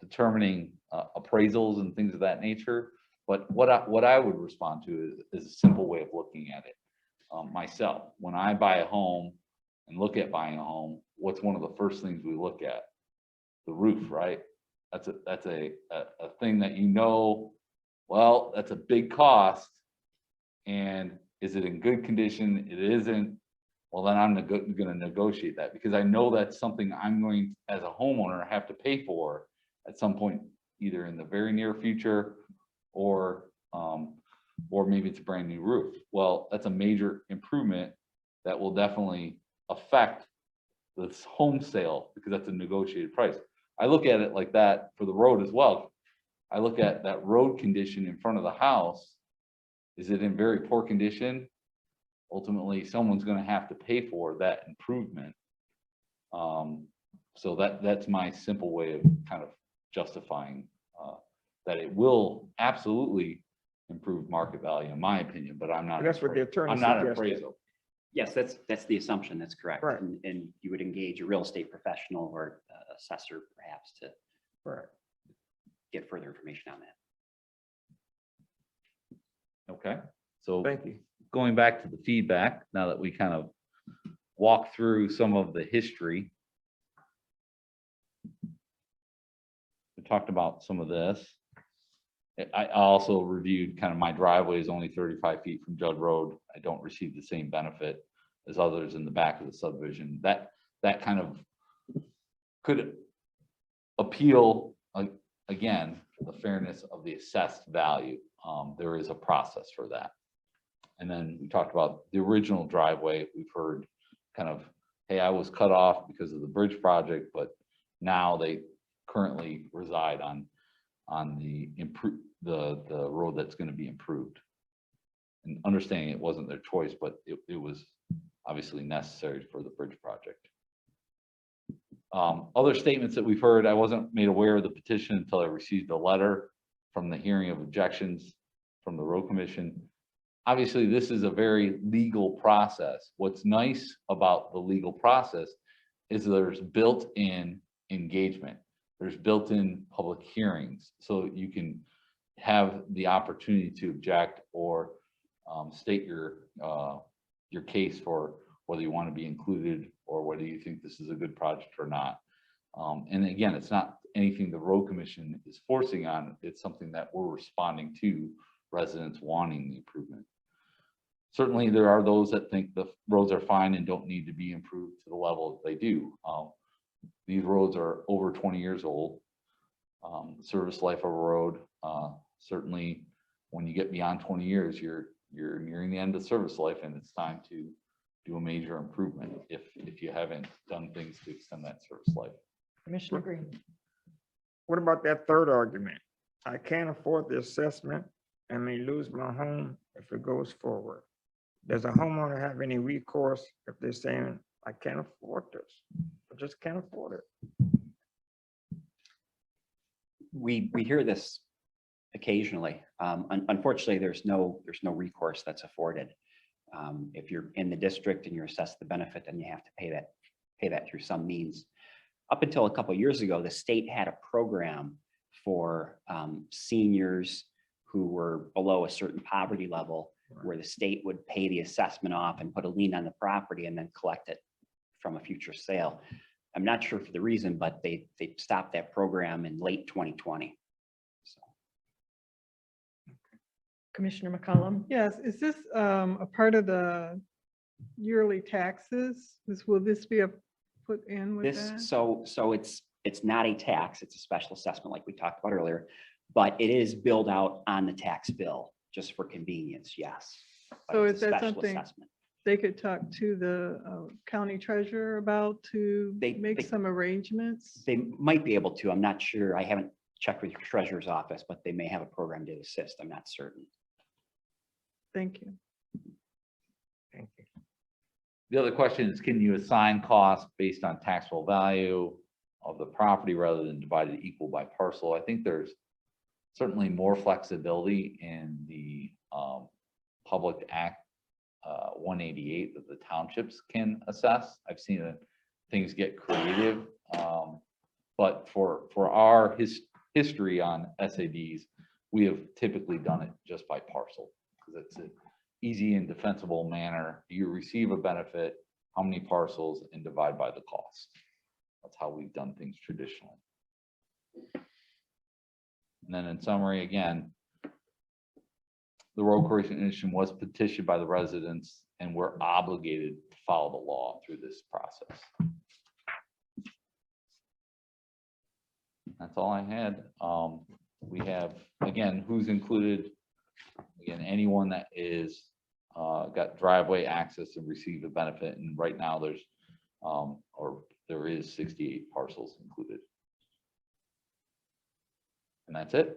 determining appraisals and things of that nature. But what I would respond to is a simple way of looking at it. Myself, when I buy a home and look at buying a home, what's one of the first things we look at? The roof, right? That's a thing that well, that's a big cost. And is it in good condition? It isn't. Well, then I'm going to negotiate that because I know that's something I'm going, as a homeowner, have to pay for at some point, either in the very near future or maybe it's a brand new roof. Well, that's a major improvement that will definitely affect this home sale because that's a negotiated price. I look at it like that for the road as well. I look at that road condition in front of the house. Is it in very poor condition? Ultimately, someone's going to have to pay for that improvement. So that's my simple way of kind of justifying that it will absolutely improve market value, in my opinion. But I'm not. that's what the attorney I'm not an suggested. appraisal. Yes, that's the assumption. That's correct. Right. And you would engage a real estate professional or assessor perhaps to Right. get further information on that. Okay. So Thank you. going back to the feedback, now that we kind of walk through some of the history. We talked about some of this. I also reviewed kind of my driveway is only 35 feet from Judd Road. I don't receive the same benefit as others in the back of the subdivision. That kind of could appeal, again, the fairness of the assessed value. There is a process for that. And then we talked about the original driveway. We've heard kind of, hey, I was cut off because of the bridge project, but now they currently reside on the road that's going to be improved. And understanding it wasn't their choice, but it was obviously necessary for the bridge project. Other statements that we've heard, I wasn't made aware of the petition until I received a letter from the hearing of objections from the road commission. Obviously, this is a very legal process. What's nice about the legal process is there's built-in engagement. There's built-in public hearings, so you can have the opportunity to object or state your case for whether you want to be included or whether you think this is a good project or not. And again, it's not anything the road commission is forcing on. It's something that we're responding to residents wanting the improvement. Certainly, there are those that think the roads are fine and don't need to be improved to the level that they do. These roads are over 20 years old. Service life of a road, certainly when you get beyond 20 years, you're nearing the end of service life and it's time to do a major improvement if you haven't done things to extend that service life. Commissioner Green. What about that third argument? I can't afford the assessment and may lose my home if it goes forward. Does a homeowner have any recourse if they're saying, I can't afford this, I just can't afford it? We hear this occasionally. Unfortunately, there's no recourse that's afforded. If you're in the district and you're assessed the benefit, then you have to pay that through some means. Up until a couple of years ago, the state had a program for seniors who were below a certain poverty level, where the state would pay the assessment off and put a lien on the property and then collect it from a future sale. I'm not sure for the reason, but they stopped that program in late 2020. So. Commissioner McCollum? Yes, is this a part of the yearly taxes? Will this be put in with This, that? so it's not a tax, it's a special assessment like we talked about earlier, but it is billed out on the tax bill, just for convenience, yes. But So it's is a that special something assessment. they could talk to the county treasurer about to They- make they- some arrangements? They might be able to, I'm not sure, I haven't checked with your treasurer's office, but they may have a program to assist, I'm not certain. Thank you. Thank you. The other question is, can you assign costs based on taxable value of the property rather than divided equal by parcel? I think there's certainly more flexibility in the Public Act 188 that the townships can assess. I've seen things get creative. But for our history on SADs, we have typically done it just by parcel, because it's an easy and defensible manner. Do you receive a benefit? How many parcels, and divide by the cost? That's how we've done things traditionally. And then in summary, again, the road commission was petitioned by the residents, and we're obligated to follow the law through this process. That's all I had. We have, again, who's included. Again, anyone that is got driveway access and receive the benefit, and right now there's there is 68 parcels included. And that's it.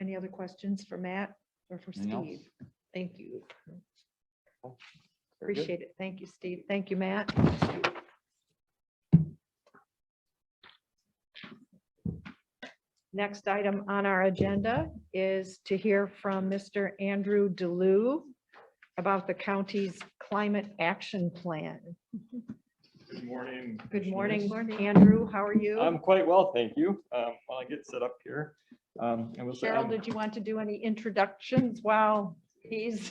Any other questions for Matt or for Anything else? Steve? Thank you. Very good. Appreciate it. Thank you, Steve. Thank you, Matt. Next item on our agenda is to hear from Mr. Andrew DeLue about the county's climate action plan. Good morning. Good morning, Commissioners. Andrew. How are you? I'm quite well, thank you. While I get set up here. And we'll say Cheryl, did you want to do any introductions while he's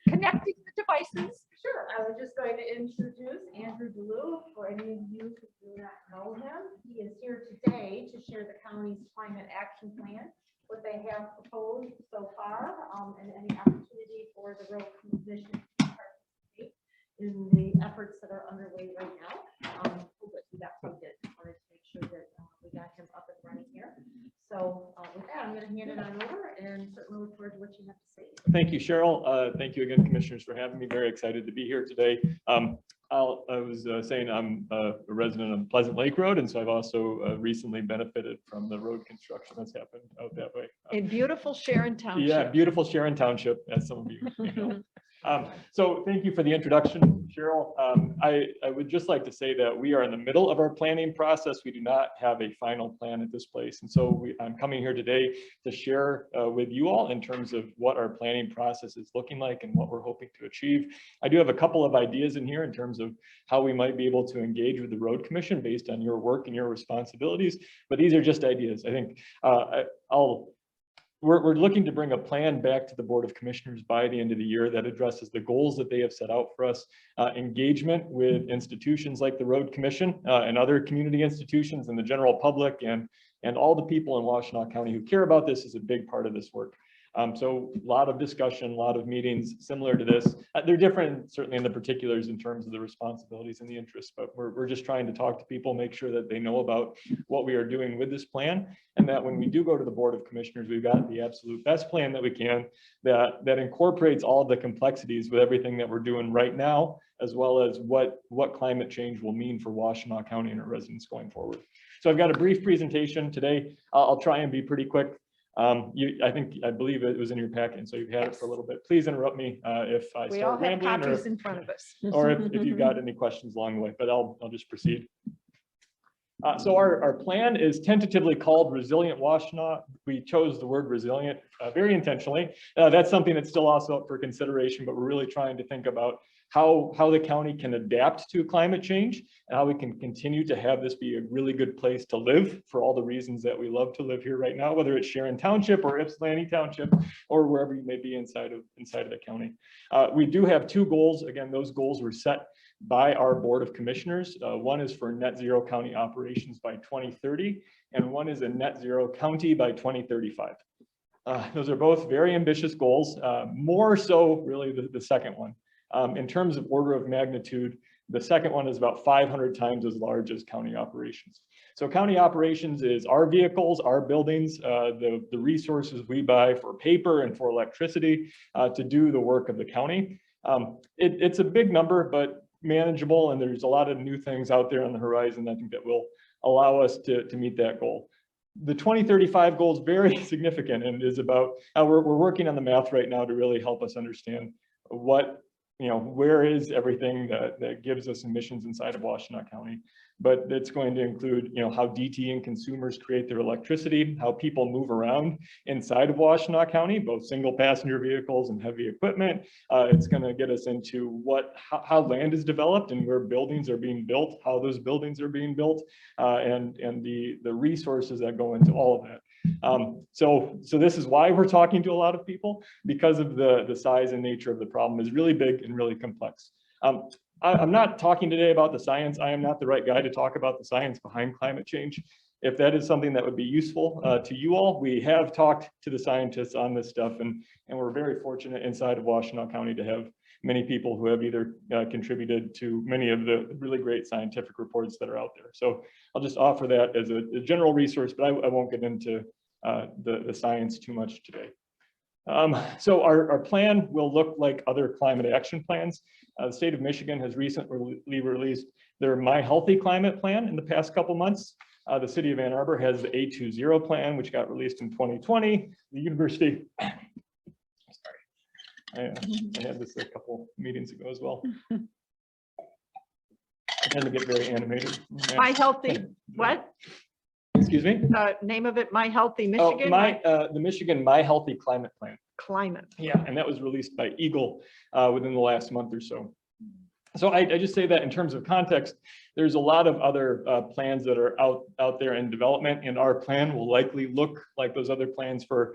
connecting the devices? Sure, I was just going to introduce Andrew DeLue, for any of you who do not know him. He is here today to share the county's climate action plan, what they have proposed so far, and any opportunity for the road commission to participate in the efforts that are underway right now. He got plugged in. Wanted to make sure that we got him up and running here. So with that, I'm going to hand it on over, and certainly look forward to what you have to say. Thank you, Cheryl. Thank you again, commissioners, for having me. Very excited to be here today. I was saying I'm a resident of Pleasant Lake Road, and so I've also recently benefited from the road construction that's happened out that way. In beautiful Sharon Township. Yeah, beautiful Sharon Township, as some of you may know. So thank you for the introduction, Cheryl. I would just like to say that we are in the middle of our planning process. We do not have a final plan at this place. And so I'm coming here today to share with you all in terms of what our planning process is looking like and what we're hoping to achieve. I do have a couple of ideas in here in terms of how we might be able to engage with the road commission based on your work and your responsibilities, but these are just ideas. I think we're looking to bring a plan back to the Board of Commissioners by the end of the year that addresses the goals that they have set out for us, engagement with institutions like the Road Commission and other community institutions and the general public and all the people in Washtenaw County who care about this is a big part of this work. So a lot of discussion, a lot of meetings similar to this. They're different certainly in the particulars in terms of the responsibilities and the interests, but we're just trying to talk to people, make sure that they know about what we are doing with this plan, and that when we do go to the Board of Commissioners, we've got the absolute best plan that we can that incorporates all of the complexities with everything that we're doing right now, as well as what climate change will mean for Washtenaw County and our residents going forward. So I've got a brief presentation today. I'll try and be pretty quick. I believe it was in your packet, and so you've had it for a little bit. Please interrupt me if I We all start have rambling, copies in front of us. or if you've got any questions along the way, but I'll just proceed. So our plan is tentatively called Resilient Washtenaw. We chose the word resilient very intentionally. That's something that's still also up for consideration, but we're really trying to think about how the county can adapt to climate change and how we can continue to have this be a really good place to live for all the reasons that we love to live here right now, whether it's Sharon Township or Ypsilanti Township or wherever you may be inside of the county. We do have two goals. Again, those goals were set by our Board of Commissioners. One is for net zero county operations by 2030, and one is a net zero county by 2035. Those are both very ambitious goals, more so really the second one. In terms of order of magnitude, the second one is about 500 times as large as county operations. So county operations is our vehicles, our buildings, the resources we buy for paper and for electricity to do the work of the county. It's a big number, but manageable, and there's a lot of new things out there on the horizon I think that will allow us to meet that goal. The 2035 goal is very significant and is about, we're working on the math right now to really help us understand what, where is everything that gives us emissions inside of Washtenaw County. But it's going to include, how DT and consumers create their electricity, how people move around inside of Washtenaw County, both single passenger vehicles and heavy equipment. It's going to get us into how land is developed and where buildings are being built, how those buildings are being built, and the resources that go into all of that. So this is why we're talking to a lot of people, because of the size and nature of the problem is really big and really complex. I'm not talking today about the science. I am not the right guy to talk about the science behind climate change. If that is something that would be useful to you all, we have talked to the scientists on this stuff, and we're very fortunate inside of Washtenaw County to have many people who have either contributed to many of the really great scientific reports that are out there. So I'll just offer that as a general resource, but I won't get into the science too much today. So our plan will look like other climate action plans. The state of Michigan has recently released their My Healthy Climate Plan in the past couple months. The city of Ann Arbor has the A20 plan, which got released in 2020. The university, sorry, I had this a couple meetings ago as well. I tend to get very animated. My Healthy, what? Excuse me? Name of it, My Healthy Oh, Michigan? the Michigan My Healthy Climate Plan. Climate. Yeah, and that was released by Eagle within the last month or so. So I just say that in terms of context, there's a lot of other plans that are out there in development, and our plan will likely look like those other plans for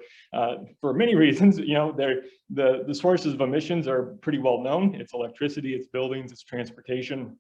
many reasons. The sources of emissions are pretty well known. It's electricity, it's buildings, it's transportation,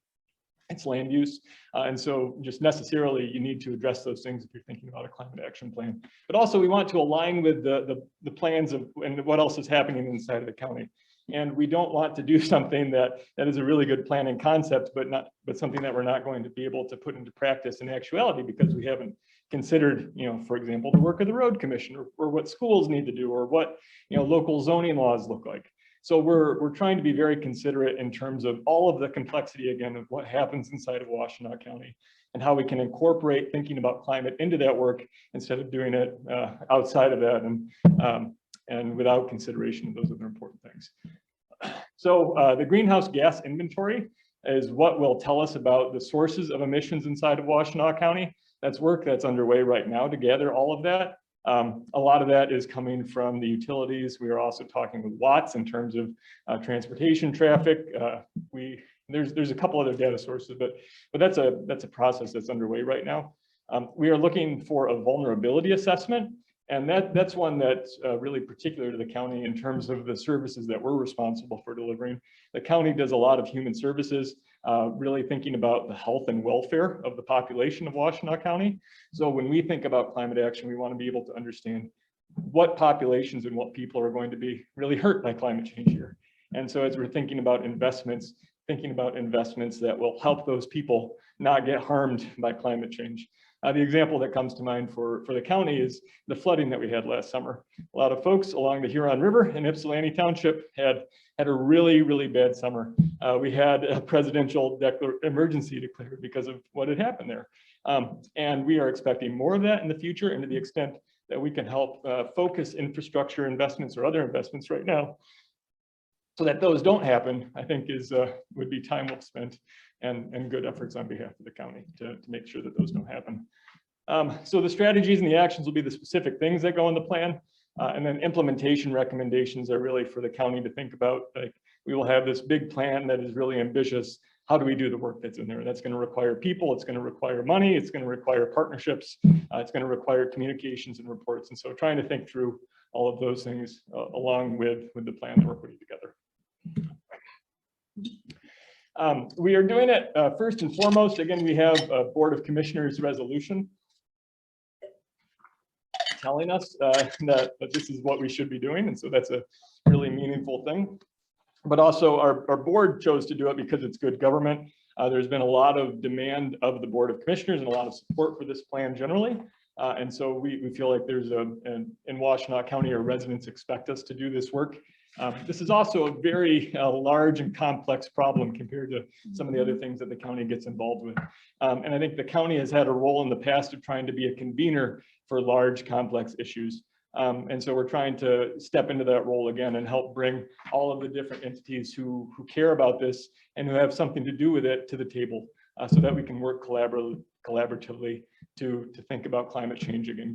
it's land use. And so just necessarily you need to address those things if you're thinking about a climate action plan. But also we want to align with the plans of and what else is happening inside of the county. And we don't want to do something that is a really good plan and concept, but something that we're not going to be able to put into practice in actuality because we haven't considered, for example, the work of the road commission or what schools need to do or what, local zoning laws look like. So we're trying to be very considerate in terms of all of the complexity, again, of what happens inside of Washtenaw County and how we can incorporate thinking about climate into that work instead of doing it outside of that and without consideration of those other important things. So the greenhouse gas inventory is what will tell us about the sources of emissions inside of Washtenaw County. That's work that's underway right now to gather all of that. A lot of that is coming from the utilities. We are also talking with Watts in terms of transportation traffic. There's a couple other data sources, but that's a process that's underway right now. We are looking for a vulnerability assessment, and that's one that's really particular to the county in terms of the services that we're responsible for delivering. The county does a lot of human services, really thinking about the health and welfare of the population of Washtenaw County. So when we think about climate action, we want to be able to understand what populations and what people are going to be really hurt by climate change here. And so as we're thinking about investments that will help those people not get harmed by climate change. The example that comes to mind for the county is the flooding that we had last summer. A lot of folks along the Huron River in Ypsilanti Township had a really, really bad summer. We had a presidential emergency declared because of what had happened there. And we are expecting more of that in the future, and to the extent that we can help focus infrastructure investments or other investments right now so that those don't happen, I think would be time well spent and good efforts on behalf of the county to make sure that those don't happen. So the strategies and the actions will be the specific things that go in the plan. And then implementation recommendations are really for the county to think about. Like, we will have this big plan that is really ambitious. How do we do the work that's in there? That's going to require people, it's going to require money, it's going to require partnerships, it's going to require communications and reports. And so trying to think through all of those things along with the plan that we're putting together. We are doing it first and foremost. Again, we have a Board of Commissioners resolution. telling us that this is what we should be doing. And so that's a really meaningful thing. But also our board chose to do it because it's good government. There's been a lot of demand of the Board of Commissioners and a lot of support for this plan generally. And so we feel like there's in Washtenaw County, our residents expect us to do this work. This is also a very large and complex problem compared to some of the other things that the county gets involved with. And I think the county has had a role in the past of trying to be a convener for large complex issues. And so we're trying to step into that role again and help bring all of the different entities who care about this and who have something to do with it to the table so that we can work collaboratively to think about climate change again,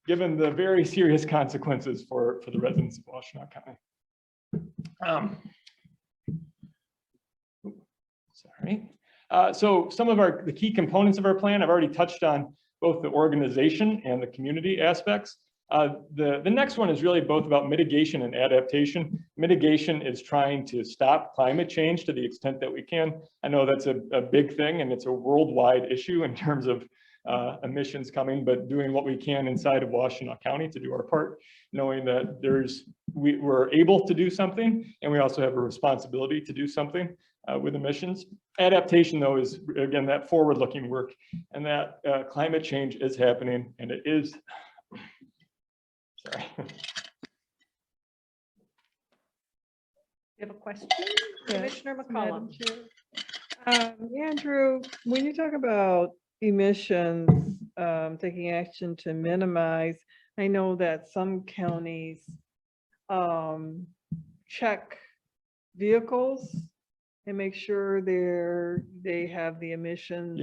given the very serious consequences for the residents of Washtenaw County. So some of the key components of our plan, I've already touched on both the organization and the community aspects. The next one is really both about mitigation and adaptation. Mitigation is trying to stop climate change to the extent that we can. I know that's a big thing and it's a worldwide issue in terms of emissions coming, but doing what we can inside of Washtenaw County to do our part, knowing that we're able to do something and we also have a responsibility to do something with emissions. Adaptation, though, is again that forward-looking work, and that climate change is happening, and it is. Sorry. You have a question, Yes, Commissioner Madam McCollum? Chair. Andrew, when you talk about emissions, taking action to minimize, I know that some counties check vehicles and make sure they have the emissions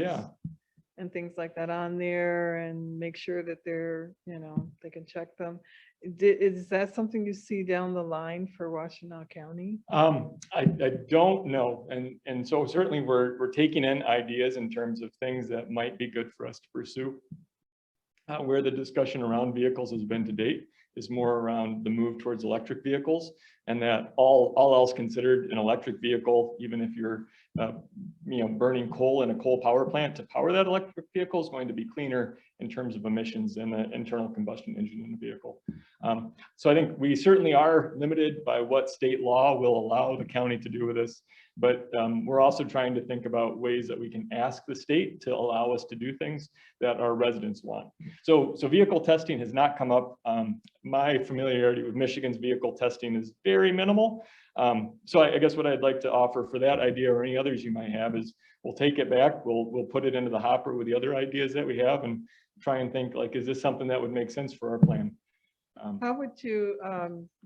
and things like that on there and make sure that they can check them. Is that something you see down the line for Washtenaw County? I don't know. And so certainly we're taking in ideas in terms of things that might be good for us to pursue. Where the discussion around vehicles has been to date is more around the move towards electric vehicles, and that all else considered, an electric vehicle, even if you're burning coal in a coal power plant to power that electric vehicle, is going to be cleaner in terms of emissions than the internal combustion engine in the vehicle. So I think we certainly are limited by what state law will allow the county to do with this, but we're also trying to think about ways that we can ask the state to allow us to do things that our residents want. So vehicle testing has not come up. My familiarity with Michigan's vehicle testing is very minimal. So I guess what I'd like to offer for that idea or any others you might have is we'll take it back, we'll put it into the hopper with the other ideas that we have and try and think like, is this something that would make sense for our plan? How would you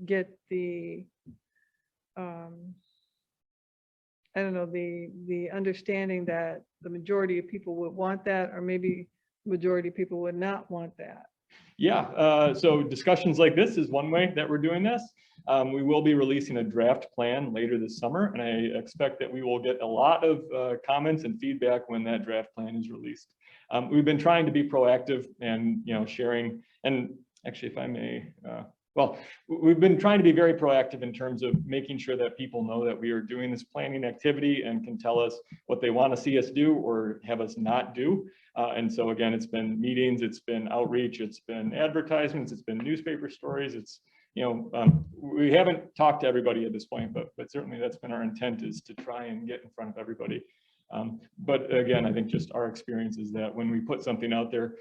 get the, I don't know, the understanding that the majority of people would want that, or maybe majority of people would not want that? Yeah, so discussions like this is one way that we're doing this. We will be releasing a draft plan later this summer, and I expect that we will get a lot of comments and feedback when that draft plan is released. We've been trying to be proactive and sharing, and actually, if I may, well, we've been trying to be very proactive in terms of making sure that people know that we are doing this planning activity and can tell us what they want to see us do or have us not do. And so again, it's been meetings, it's been outreach, it's been advertisements, it's been newspaper stories. It's, we haven't talked to everybody at this point, but certainly that's been our intent, is to try and get in front of everybody. But again, I think just our experience is that when we put something out there,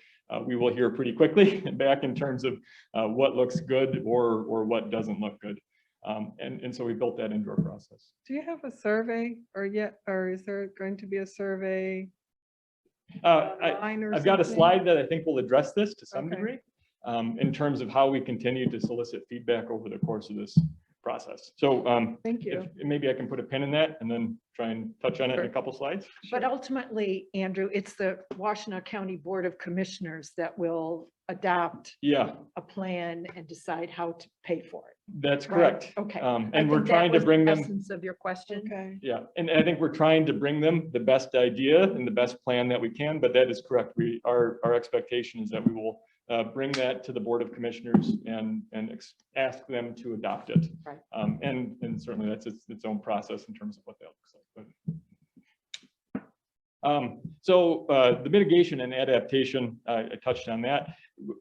we will hear pretty quickly back in terms of what looks good or what doesn't look good. And so we built that into our process. Do you have a survey or is there going to be a survey? I've got a slide that I think will address this to some Okay. degree in terms of how we continue to solicit feedback over the course of this process. So Thank you. maybe I can put a pin in that and then try and touch on it in a couple slides. But ultimately, Andrew, it's the Washtenaw County Board of Commissioners that will adopt Yeah, a plan and decide how to pay for it. that's right? correct. Okay. I And we're think that trying to was the bring them. Essence of your question. Okay. Yeah, and I think we're trying to bring them the best idea and the best plan that we can, but that is correct. Our expectation is that we will bring that to the Board of Commissioners and ask them to adopt it. Right. And certainly that's its own process in terms of what that looks like. But, so the mitigation and adaptation, I touched on that.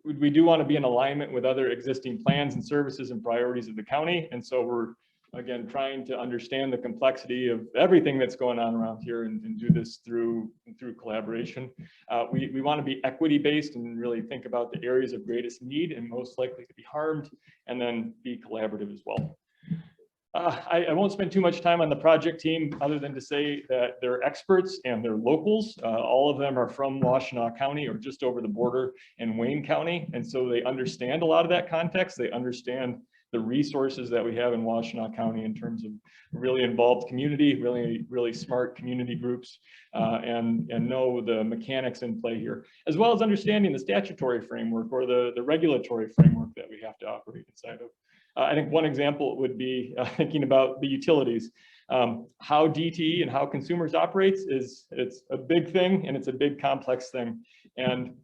we do want to be in alignment with other existing plans and services and priorities of the county. And so we're, again, trying to understand the complexity of everything that's going on around here and do this through collaboration. We want to be equity-based and really think about the areas of greatest need and most likely to be harmed, and then be collaborative as well. I won't spend too much time on the project team other than to say that they're experts and they're locals. All of them are from Washtenaw County or just over the border in Wayne County. And so they understand a lot of that context. They understand the resources that we have in Washtenaw County in terms of really involved community, really smart community groups, and know the mechanics in play here, as well as understanding the statutory framework or the regulatory framework that we have to operate inside of. I think one example would be thinking about the utilities. How DTE and how consumers operates it's a big thing, and it's a big complex thing. And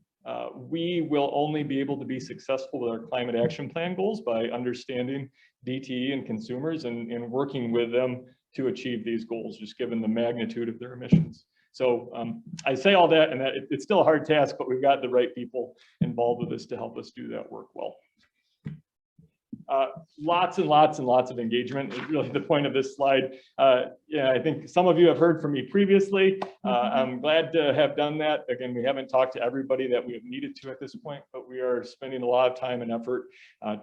we will only be able to be successful with our climate action plan goals by understanding DTE and consumers and working with them to achieve these goals, just given the magnitude of their emissions. So I say all that, and that it's still a hard task, but we've got the right people involved with this to help us do that work well. Lots and lots and lots of engagement is really the point of this slide. Yeah, I think some of you have heard from me previously. I'm glad to have done that. Again, we haven't talked to everybody that we have needed to at this point, but we are spending a lot of time and effort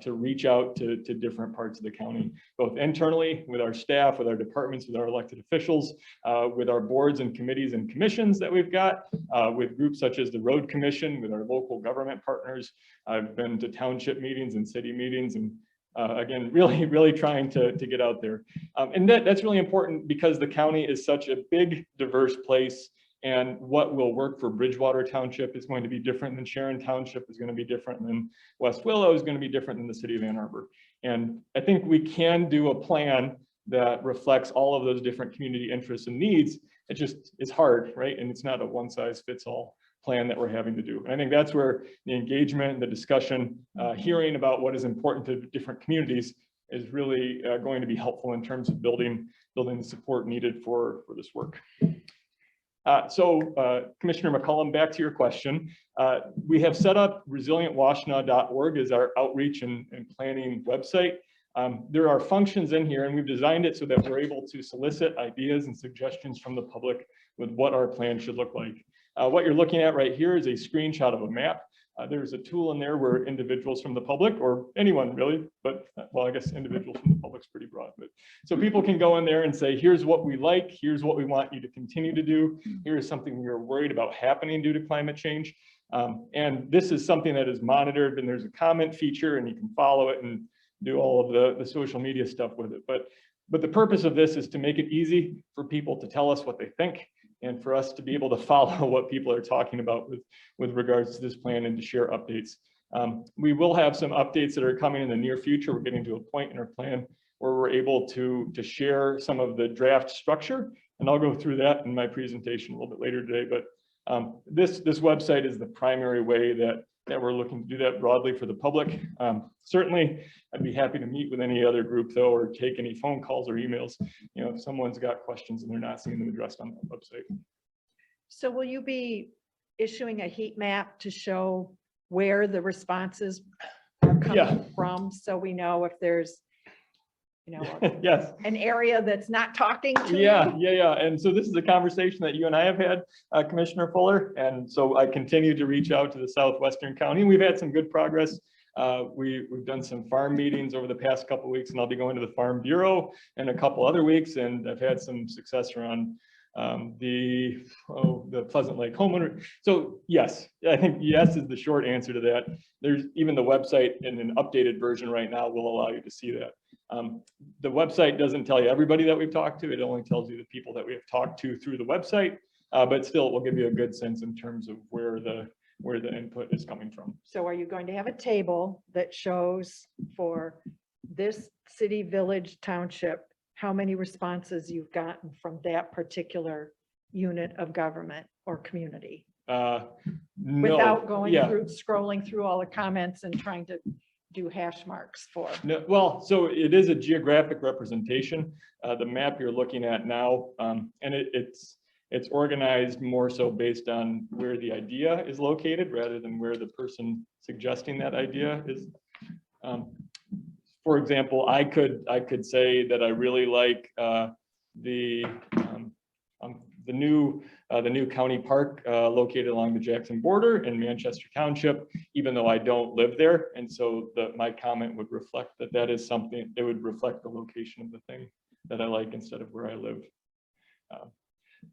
to reach out to different parts of the county, both internally with our staff, with our departments, with our elected officials, with our boards and committees and commissions that we've got, with groups such as the Road Commission, with our local government partners. I've been to township meetings and city meetings, and again, really trying to get out there. And that's really important because the county is such a big, diverse place, and what will work for Bridgewater Township is going to be different than Sharon Township, is going to be different than West Willow, is going to be different than the city of Ann Arbor. And I think we can do a plan that reflects all of those different community interests and needs. It just is hard, right? And it's not a one-size-fits-all plan that we're having to do. And I think that's where the engagement, the discussion, hearing about what is important to different communities is really going to be helpful in terms of building the support needed for this work. Commissioner McCollum, back to your question. We have set up resilientwashtenaw.org as our outreach and planning website. There are functions in here, and we've designed it so that we're able to solicit ideas and suggestions from the public with what our plan should look like. What you're looking at right here is a screenshot of a map. There's a tool in there where individuals from the public, or anyone really, but well, I guess individuals from the public's pretty broad, but so people can go in there and say, here's what we like, here's what we want you to continue to do, here's something we're worried about happening due to climate change. And this is something that is monitored, and there's a comment feature, and you can follow it and do all of the social media stuff with it. But the purpose of this is to make it easy for people to tell us what they think, and for us to be able to follow what people are talking about with regards to this plan and to share updates. We will have some updates that are coming in the near future. We're getting to a point in our plan where we're able to share some of the draft structure, and I'll go through that in my presentation a little bit later today. But this website is the primary way that we're looking to do that broadly for the public. Certainly, I'd be happy to meet with any other group though, or take any phone calls or emails, if someone's got questions and they're not seeing them addressed on the website. So will you be issuing a heat map to show where the responses are coming from? So we know if there's, Yes. an area that's not talking to Yeah. you? And so this is a conversation that you and I have had, Commissioner Fuller. And so I continue to reach out to the Southwestern County. We've had some good progress. We've done some farm meetings over the past couple of weeks, and I'll be going to the Farm Bureau in a couple other weeks. And I've had some success around the Pleasant Lake homeowner. So yes, I think yes is the short answer to that. There's even the website in an updated version right now will allow you to see that. The website doesn't tell you everybody that we've talked to. It only tells you the people that we have talked to through the website, but still it will give you a good sense in terms of where the input is coming from. So are you going to have a table that shows for this city, village, township, how many responses you've gotten from that particular unit of government or community? No. Without going Yeah. through, scrolling through all the comments and trying to do hash marks for. No, well, so it is a geographic representation. The map you're looking at now, and it's organized more so based on where the idea is located rather than where the person suggesting that idea is. For example, I could say that I really like the new county park located along the Jackson border in Manchester Township, even though I don't live there. And so my comment would reflect that is something, it would reflect the location of the thing that I like instead of where I live.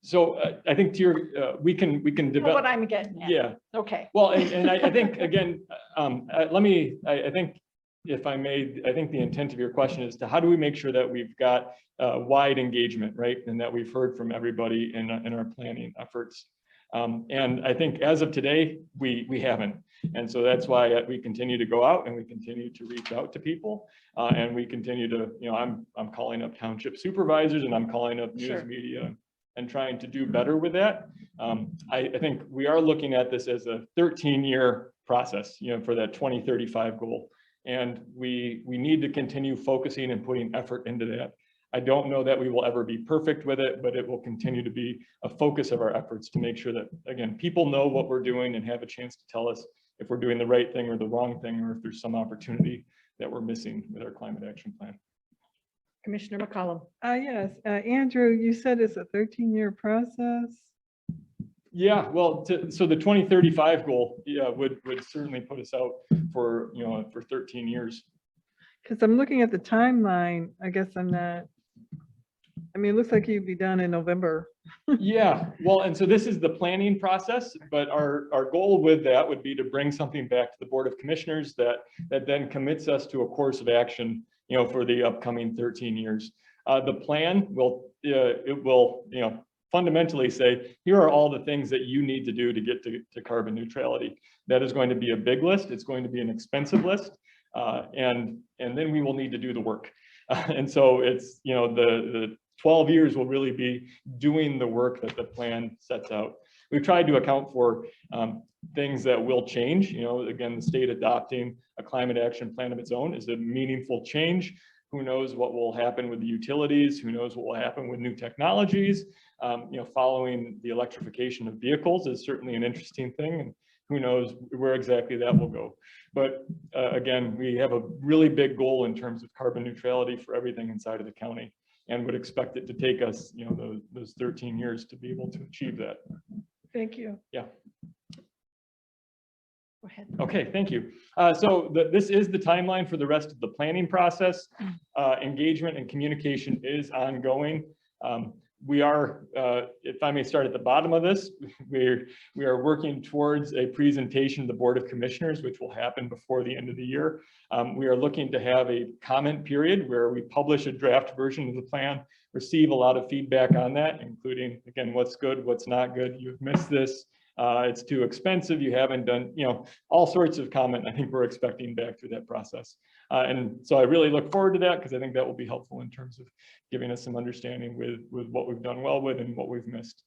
So I think to your, we can You know develop. what I'm getting at? Yeah. Okay. Well, and I think, again, I think if I may, I think the intent of your question is to how do we make sure that we've got wide engagement, right? And that we've heard from everybody in our planning efforts. And I think as of today, we haven't. And so that's why we continue to go out and we continue to reach out to people. And we continue to, I'm calling up township supervisors and I'm calling up news Sure. media and trying to do better with that. I think we are looking at this as a 13-year process, for that 2035 goal. And we need to continue focusing and putting effort into that. I don't know that we will ever be perfect with it, but it will continue to be a focus of our efforts to make sure that, again, people know what we're doing and have a chance to tell us if we're doing the right thing or the wrong thing, or if there's some opportunity that we're missing with our climate action plan. Commissioner McCollum. Yes, Andrew, you said it's a 13-year process. Yeah, well, so the 2035 goal, would certainly put us out for, for 13 years. Because I'm looking at the timeline. I guess I'm not, I mean, it looks like you'd be done in November. Yeah, well, and so this is the planning process, but our goal with that would be to bring something back to the Board of Commissioners that then commits us to a course of action, for the upcoming 13 years. The plan will, fundamentally say, here are all the things that you need to do to get to carbon neutrality. That is going to be a big list. It's going to be an expensive list. And then we will need to do the work. And so it's, the 12 years will really be doing the work that the plan sets out. We've tried to account for things that will change. Again, the state adopting a climate action plan of its own is a meaningful change. Who knows what will happen with the utilities? Who knows what will happen with new technologies? Following the electrification of vehicles is certainly an interesting thing. And who knows where exactly that will go. But again, we have a really big goal in terms of carbon neutrality for everything inside of the county, and would expect it to take us, those 13 years to be able to achieve that. Thank you. Yeah. Go ahead. Okay, thank you. So this is the timeline for the rest of the planning process. Engagement and communication is ongoing. We are, if I may start at the bottom of this, we are working towards a presentation to the Board of Commissioners, which will happen before the end of the year. We are looking to have a comment period where we publish a draft version of the plan, receive a lot of feedback on that, including, again, what's good, what's not good, you've missed this, it's too expensive, you haven't done, all sorts of comment I think we're expecting back through that process. And so I really look forward to that because I think that will be helpful in terms of giving us some understanding with what we've done well with and what we've missed.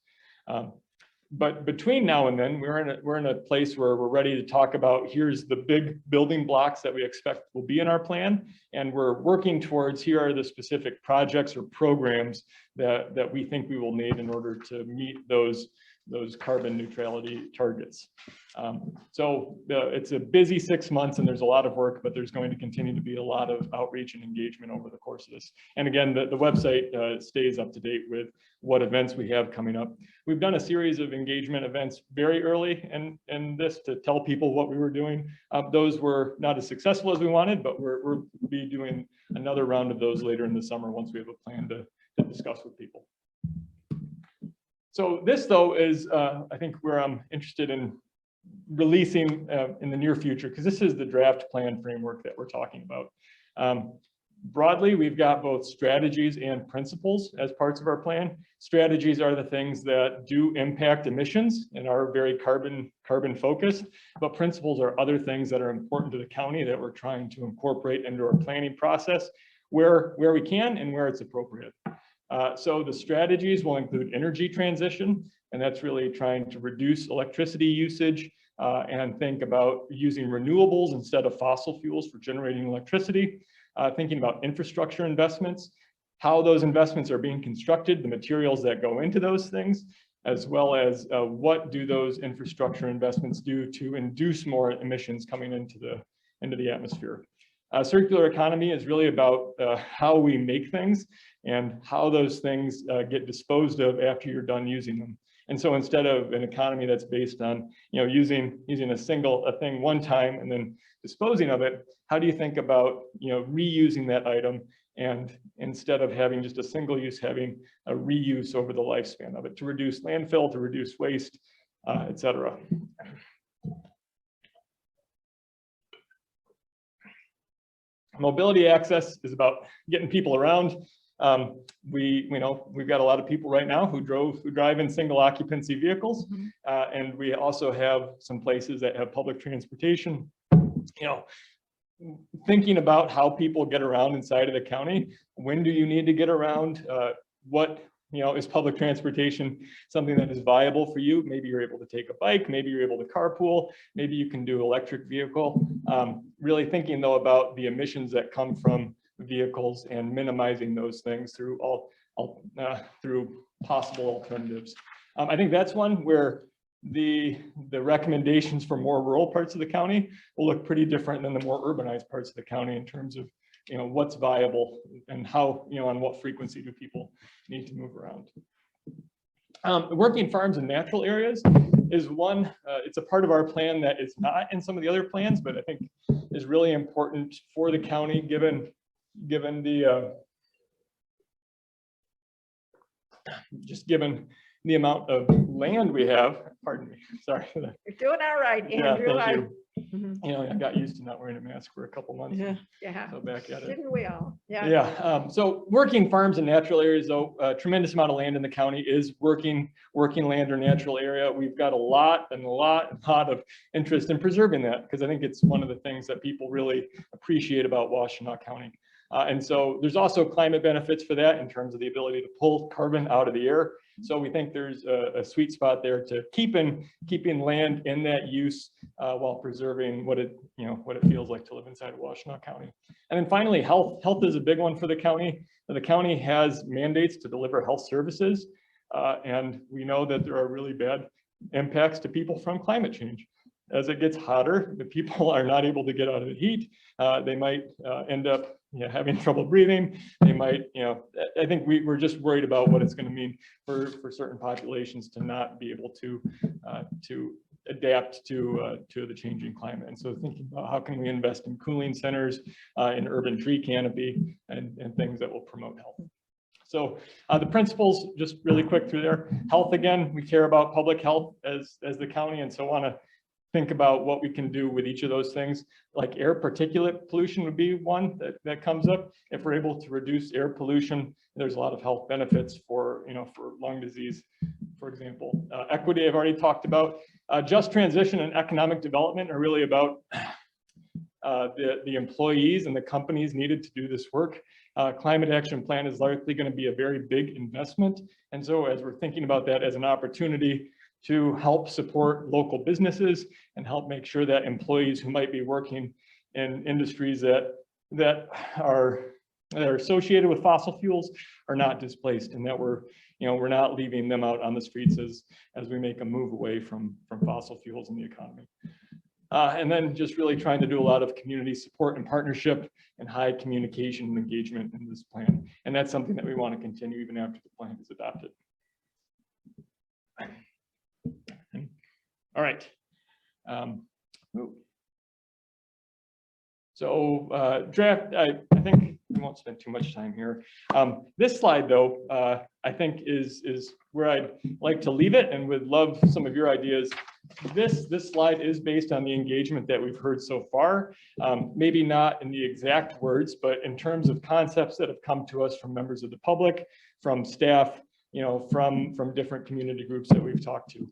But between now and then, we're in a place where we're ready to talk about, here's the big building blocks that we expect will be in our plan. And we're working towards, here are the specific projects or programs that we think we will need in order to meet those carbon neutrality targets. So it's a busy 6 months and there's a lot of work, but there's going to continue to be a lot of outreach and engagement over the course of this. And again, the website stays up to date with what events we have coming up. We've done a series of engagement events very early in this to tell people what we were doing. Those were not as successful as we wanted, but we'll be doing another round of those later in the summer once we have a plan to discuss with people. So this, though, is, I think, where I'm interested in releasing in the near future, because this is the draft plan framework that we're talking about. Broadly, we've got both strategies and principles as parts of our plan. Strategies are the things that do impact emissions and are very carbon focused, but principles are other things that are important to the county that we're trying to incorporate into our planning process where we can and where it's appropriate. So the strategies will include energy transition, and that's really trying to reduce electricity usage and think about using renewables instead of fossil fuels for generating electricity, thinking about infrastructure investments, how those investments are being constructed, the materials that go into those things, as well as what do those infrastructure investments do to induce more emissions coming into the atmosphere. Circular economy is really about how we make things and how those things get disposed of after you're done using them. And so instead of an economy that's based on, using a thing one time and then disposing of it, how do you think about, reusing that item, and instead of having just a single use, having a reuse over the lifespan of it to reduce landfill, to reduce waste, et cetera. Mobility access is about getting people around. We've got a lot of people right now who drive in single occupancy vehicles, and we also have some places that have public transportation. Thinking about how people get around inside of the county. When do you need to get around? What is public transportation something that is viable for you? Maybe you're able to take a bike, maybe you're able to carpool, maybe you can do electric vehicle. Really thinking though about the emissions that come from vehicles and minimizing those things through through possible alternatives. I think that's one where the recommendations for more rural parts of the county will look pretty different than the more urbanized parts of the county in terms of what's viable and how, on what frequency do people need to move around. Working farms in natural areas is one, it's a part of our plan that is not in some of the other plans, but I think is really important for the county given the given the amount of land we have. Pardon me, sorry. You're doing all right, Yeah, Andrew. thank you. I got used to not wearing a mask for a couple months. Yeah. So back at it. Didn't we all? Yeah. Yeah, so working farms in natural areas, though, a tremendous amount of land in the county is working land or natural area. We've got a lot of interest in preserving that, because I think it's one of the things that people really appreciate about Washtenaw County. And so there's also climate benefits for that in terms of the ability to pull carbon out of the air. So we think there's a sweet spot there to keeping land in that use while preserving what it feels like to live inside of Washtenaw County. And then finally, health. Health is a big one for the county. The county has mandates to deliver health services, and we know that there are really bad impacts to people from climate change. As it gets hotter, the people are not able to get out of the heat. They might end up having trouble breathing. They might, I think we're just worried about what it's going to mean for certain populations to not be able to adapt to the changing climate. And so thinking about how can we invest in cooling centers, in urban tree canopy, and things that will promote health. So the principles, just really quick through there. Health, again, we care about public health as the county, and so want to think about what we can do with each of those things. Like air particulate pollution would be one that comes up. If we're able to reduce air pollution, there's a lot of health benefits for lung disease, for example. Equity, I've already talked about. Just transition and economic development are really about the employees and the companies needed to do this work. Climate action plan is likely going to be a very big investment. And so as we're thinking about that as an opportunity to help support local businesses and help make sure that employees who might be working in industries that are associated with fossil fuels are not displaced, and that we're not leaving them out on the streets as we make a move away from fossil fuels in the economy. And then just really trying to do a lot of community support and partnership and high communication and engagement in this plan. And that's something that we want to continue even after the plan is adopted. All right. So draft, I think we won't spend too much time here. This slide, though, I think is where I'd like to leave it, and would love some of your ideas. This slide is based on the engagement that we've heard so far. Maybe not in the exact words, but in terms of concepts that have come to us from members of the public, from staff, from different community groups that we've talked to.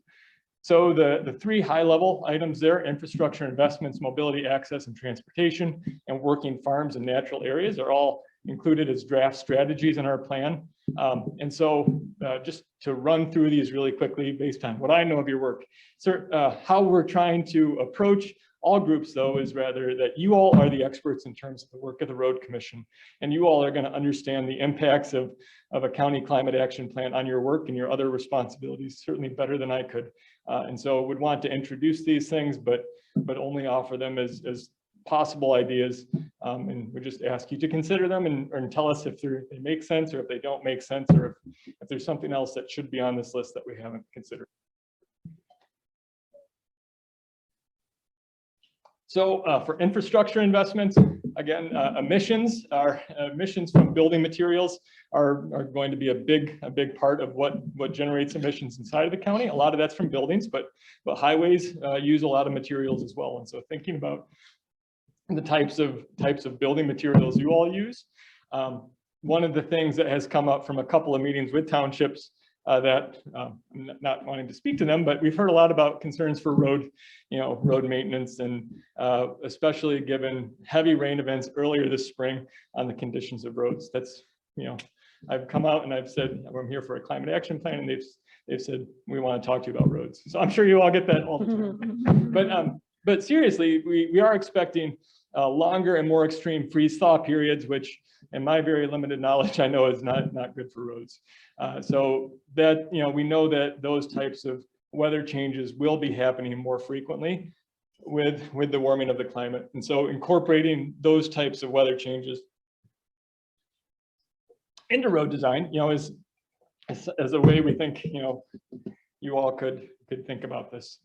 So the three high-level items there: infrastructure investments, mobility, access, and transportation, and working farms and natural areas are all included as draft strategies in our plan. And so just to run through these really quickly based on what I know of your work. So how we're trying to approach all groups, though, is rather that you all are the experts in terms of the work of the Road Commission, and you all are going to understand the impacts of a county climate action plan on your work and your other responsibilities certainly better than I could. And so would want to introduce these things, but only offer them as possible ideas. And we just ask you to consider them and tell us if they make sense or if they don't make sense, or if there's something else that should be on this list that we haven't considered. So for infrastructure investments, again, emissions from building materials are going to be a big part of what generates emissions inside of the county. A lot of that's from buildings, but highways use a lot of materials as well. And so thinking about the types of building materials you all use. One of the things that has come up from a couple of meetings with townships that I'm not wanting to speak to them, but we've heard a lot about concerns for road maintenance, and especially given heavy rain events earlier this spring on the conditions of roads. That's, I've come out and I've said, I'm here for a climate action plan, and they've said, we want to talk to you about roads. So I'm sure you all get that all the time. But seriously, we are expecting longer and more extreme freeze-thaw periods, which in my very limited knowledge, I know is not good for roads. So that, we know that those types of weather changes will be happening more frequently with the warming of the climate. And so incorporating those types of weather changes into road design, is as a way we think, you all could think about this.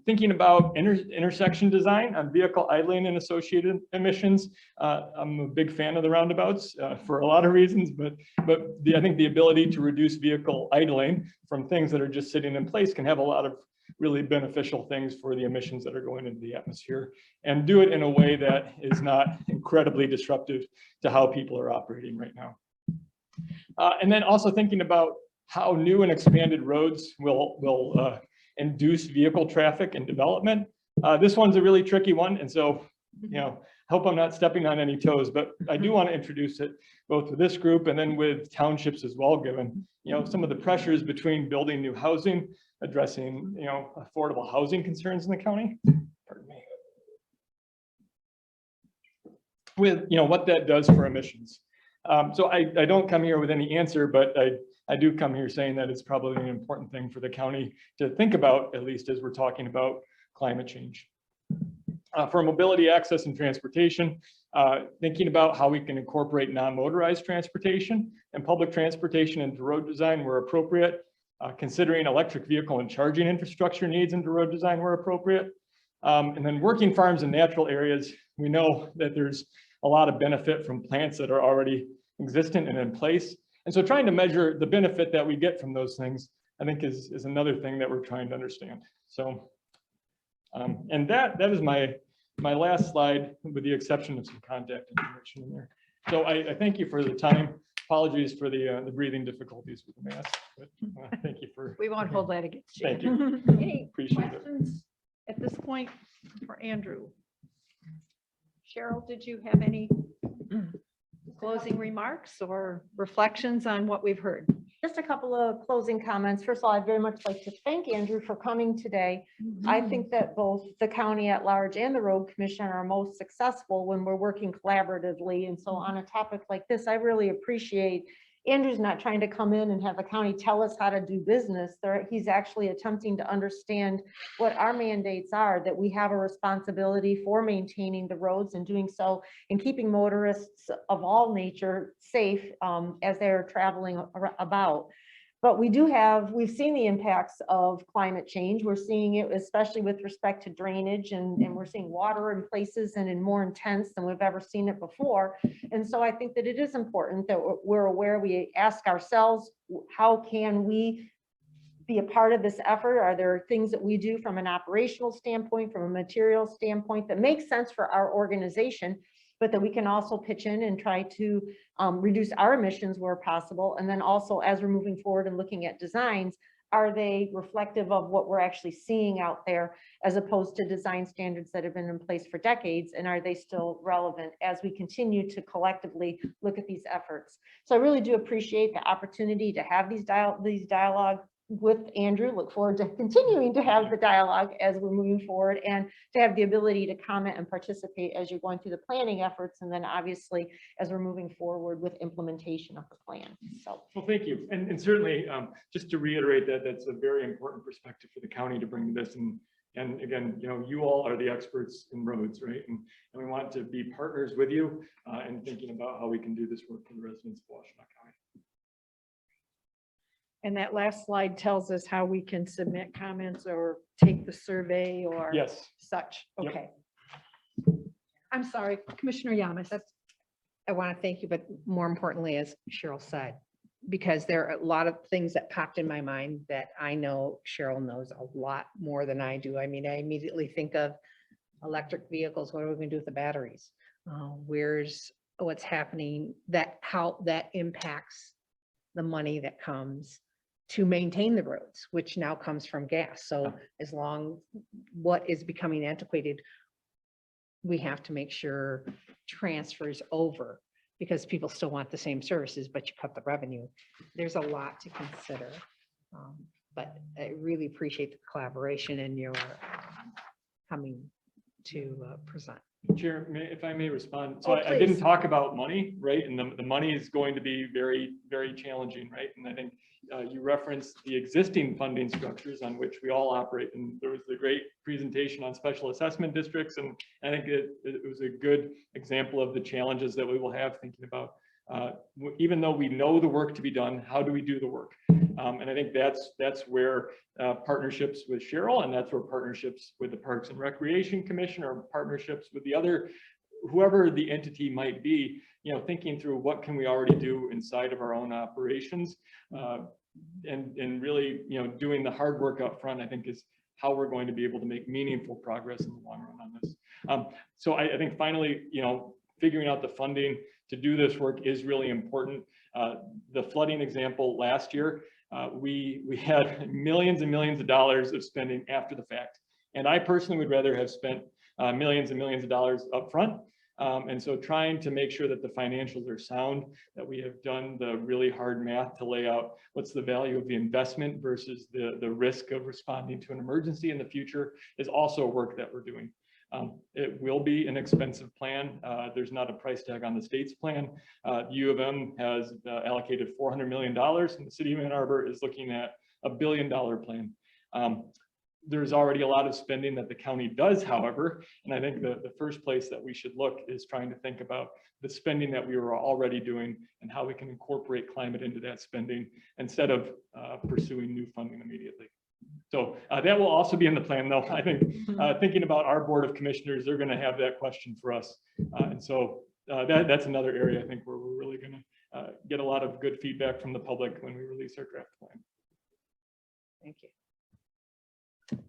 Thinking about intersection design on vehicle idling and associated emissions. I'm a big fan of the roundabouts for a lot of reasons, but I think the ability to reduce vehicle idling from things that are just sitting in place can have a lot of really beneficial things for the emissions that are going into the atmosphere, and do it in a way that is not incredibly disruptive to how people are operating right now. And then also thinking about how new and expanded roads will induce vehicle traffic and development. This one's a really tricky one, and so hope I'm not stepping on any toes, but I do want to introduce it both with this group and then with townships as well, given some of the pressures between building new housing, addressing affordable housing concerns in the county. Pardon me. With what that does for emissions. So I don't come here with any answer, but I do come here saying that it's probably an important thing for the county to think about, at least as we're talking about climate change. For mobility, access, and transportation, thinking about how we can incorporate non-motorized transportation and public transportation into road design where appropriate, considering electric vehicle and charging infrastructure needs into road design where appropriate. And then working farms in natural areas, we know that there's a lot of benefit from plants that are already existent and in place. And so trying to measure the benefit that we get from those things, I think is another thing that we're trying to understand. So, and that is my last slide, with the exception of some contact information in there. So I thank you for the time. Apologies for the breathing difficulties with the mask, but thank you for. We won't hold that against you. Thank you. Any Appreciate it. questions at this point for Andrew? Cheryl, did you have any closing remarks or reflections on what we've heard? Just a couple of closing comments. First of all, I'd very much like to thank Andrew for coming today. I think that both the county at large and the road commission are most successful when we're working collaboratively. And so on a topic like this, I really appreciate Andrew's not trying to come in and have the county tell us how to do business. He's actually attempting to understand what our mandates are, that we have a responsibility for maintaining the roads and doing so and keeping motorists of all nature safe as they're traveling about. But we've seen the impacts of climate change. We're seeing it, especially with respect to drainage, and we're seeing water in places and in more intense than we've ever seen it before. And so I think that it is important that we're aware, we ask ourselves, how can we be a part of this effort? Are there things that we do from an operational standpoint, from a material standpoint, that makes sense for our organization, but that we can also pitch in and try to reduce our emissions where possible? And then also, as we're moving forward and looking at designs, are they reflective of what we're actually seeing out there as opposed to design standards that have been in place for decades? And are they still relevant as we continue to collectively look at these efforts? So I really do appreciate the opportunity to have these dialogue with Andrew. Look forward to continuing to have the dialogue as we're moving forward, and to have the ability to comment and participate as you're going through the planning efforts, and then obviously as we're moving forward with implementation of the plan. So Well, thank you. And certainly, just to reiterate that, that's a very important perspective for the county to bring to this. And again, you all are the experts in roads, right? And we want to be partners with you in thinking about how we can do this work for the residents of Washtenaw County. And that last slide tells us how we can submit comments or take the survey or Yes. such. Yep. Okay. I'm sorry, Commissioner Yamas. I want to thank you, but more importantly, as Cheryl said, because there are a lot of things that popped in my mind that I know Cheryl knows a lot more than I do. I mean, I immediately think of electric vehicles. What are we going to do with the batteries? What's happening, how that impacts the money that comes to maintain the roads, which now comes from gas. So what is becoming antiquated, we have to make sure transfers over, because people still want the same services, but you cut the revenue. There's a lot to consider. But I really appreciate the collaboration and your coming to present. Chair, if I may respond. Oh, So I didn't please. talk about money, right? And the money is going to be very, very challenging, right? And I think you referenced the existing funding structures on which we all operate. And there was the great presentation on special assessment districts. And I think it was a good example of the challenges that we will have thinking about, even though we know the work to be done, how do we do the work? And I think that's where partnerships with Cheryl, and that's where partnerships with the Parks and Recreation Commission, or partnerships with the other, whoever the entity might be, thinking through what can we already do inside of our own operations, and really, doing the hard work up front, I think is how we're going to be able to make meaningful progress in the long run on this. So I think finally, figuring out the funding to do this work is really important. The flooding example last year, we had millions and millions of dollars of spending after the fact. And I personally would rather have spent millions and millions of dollars up front. And so trying to make sure that the financials are sound, that we have done the really hard math to lay out what's the value of the investment versus the risk of responding to an emergency in the future, is also work that we're doing. It will be an expensive plan. There's not a price tag on the state's plan. U of M has allocated $400 million, and the city of Ann Arbor is looking at a $1 billion plan. There's already a lot of spending that the county does, however, and I think the first place that we should look is trying to think about the spending that we were already doing and how we can incorporate climate into that spending instead of pursuing new funding immediately. So that will also be in the plan, though. I think thinking about our Board of Commissioners, they're going to have that question for us. And so that's another area, I think, where we're really going to get a lot of good feedback from the public when we release our draft plan. Thank you.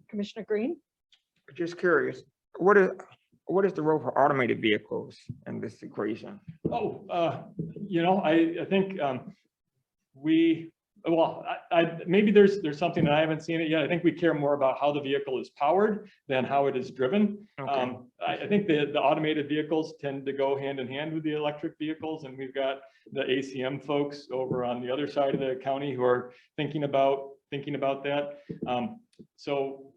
Commissioner Green? Just curious, what is the role for automated vehicles in this equation? Oh, I think maybe there's something that I haven't seen it yet. I think we care more about how the vehicle is powered than how it is driven. Okay. I think the automated vehicles tend to go hand in hand with the electric vehicles, and we've got the ACM folks over on the other side of the county who are thinking about that. So,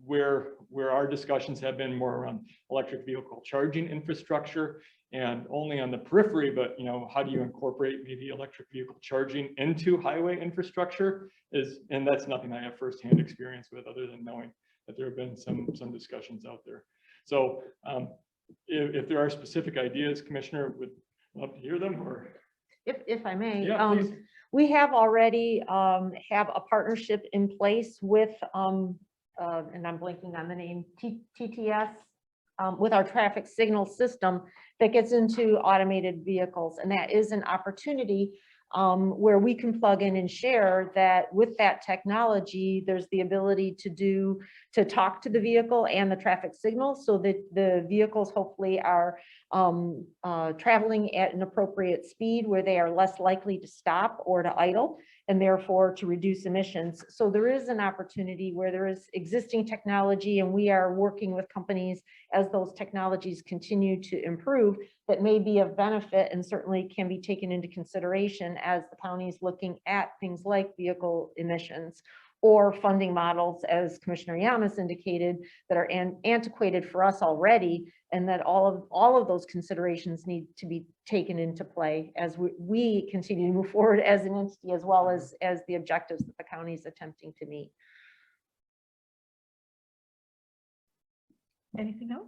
where our discussions have been more around electric vehicle charging infrastructure and only on the periphery, but how do you incorporate maybe electric vehicle charging into highway infrastructure and that's nothing I have firsthand experience with, other than knowing that there have been some discussions out there. So if there are specific ideas, Commissioner, would love to hear them. Or if I may, yeah, please. we have already have a partnership in place with, and I'm blanking on the name, TTS, with our traffic signal system that gets into automated vehicles. And that is an opportunity where we can plug in and share that with that technology, there's the ability to talk to the vehicle and the traffic signal so that the vehicles hopefully are traveling at an appropriate speed where they are less likely to stop or to idle. and therefore to reduce emissions. So there is an opportunity where there is existing technology, and we are working with companies as those technologies continue to improve that may be of benefit and certainly can be taken into consideration as the county is looking at things like vehicle emissions or funding models, as Commissioner Yamas indicated, that are antiquated for us already, and that all of those considerations need to be taken into play as we continue to move forward as an entity, as well as the objectives that the county is attempting to meet. Anything else?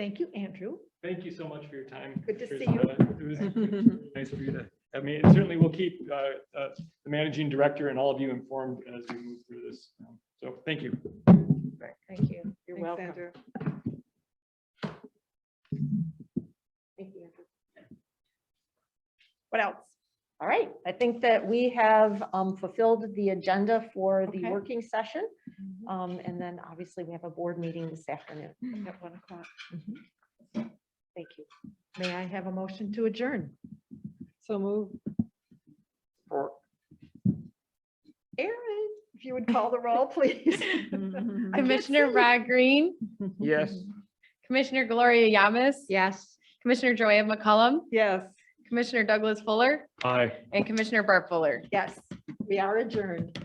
Thank you, Andrew. Thank you so much for your time. Good to see It was nice of you to have me. And certainly we'll keep the managing director and all of you informed as we move through this. So thank you. Thank you. You're Thanks, welcome. Andrew. Thank you, Andrew. What else? All right, I think that we have fulfilled the agenda for the Okay. working session. And then obviously we have a board meeting this afternoon. At 1 o'clock. Thank you. May I have a motion to adjourn? So move. Aaron, if you would call the roll, please. I can't Commissioner see. Rod Green, Yes. Commissioner Gloria Yamas, Yes. Commissioner Joanne McCullum, Yes. Commissioner Douglas Fuller, Aye. and Commissioner Bart Fuller. Yes, we are adjourned.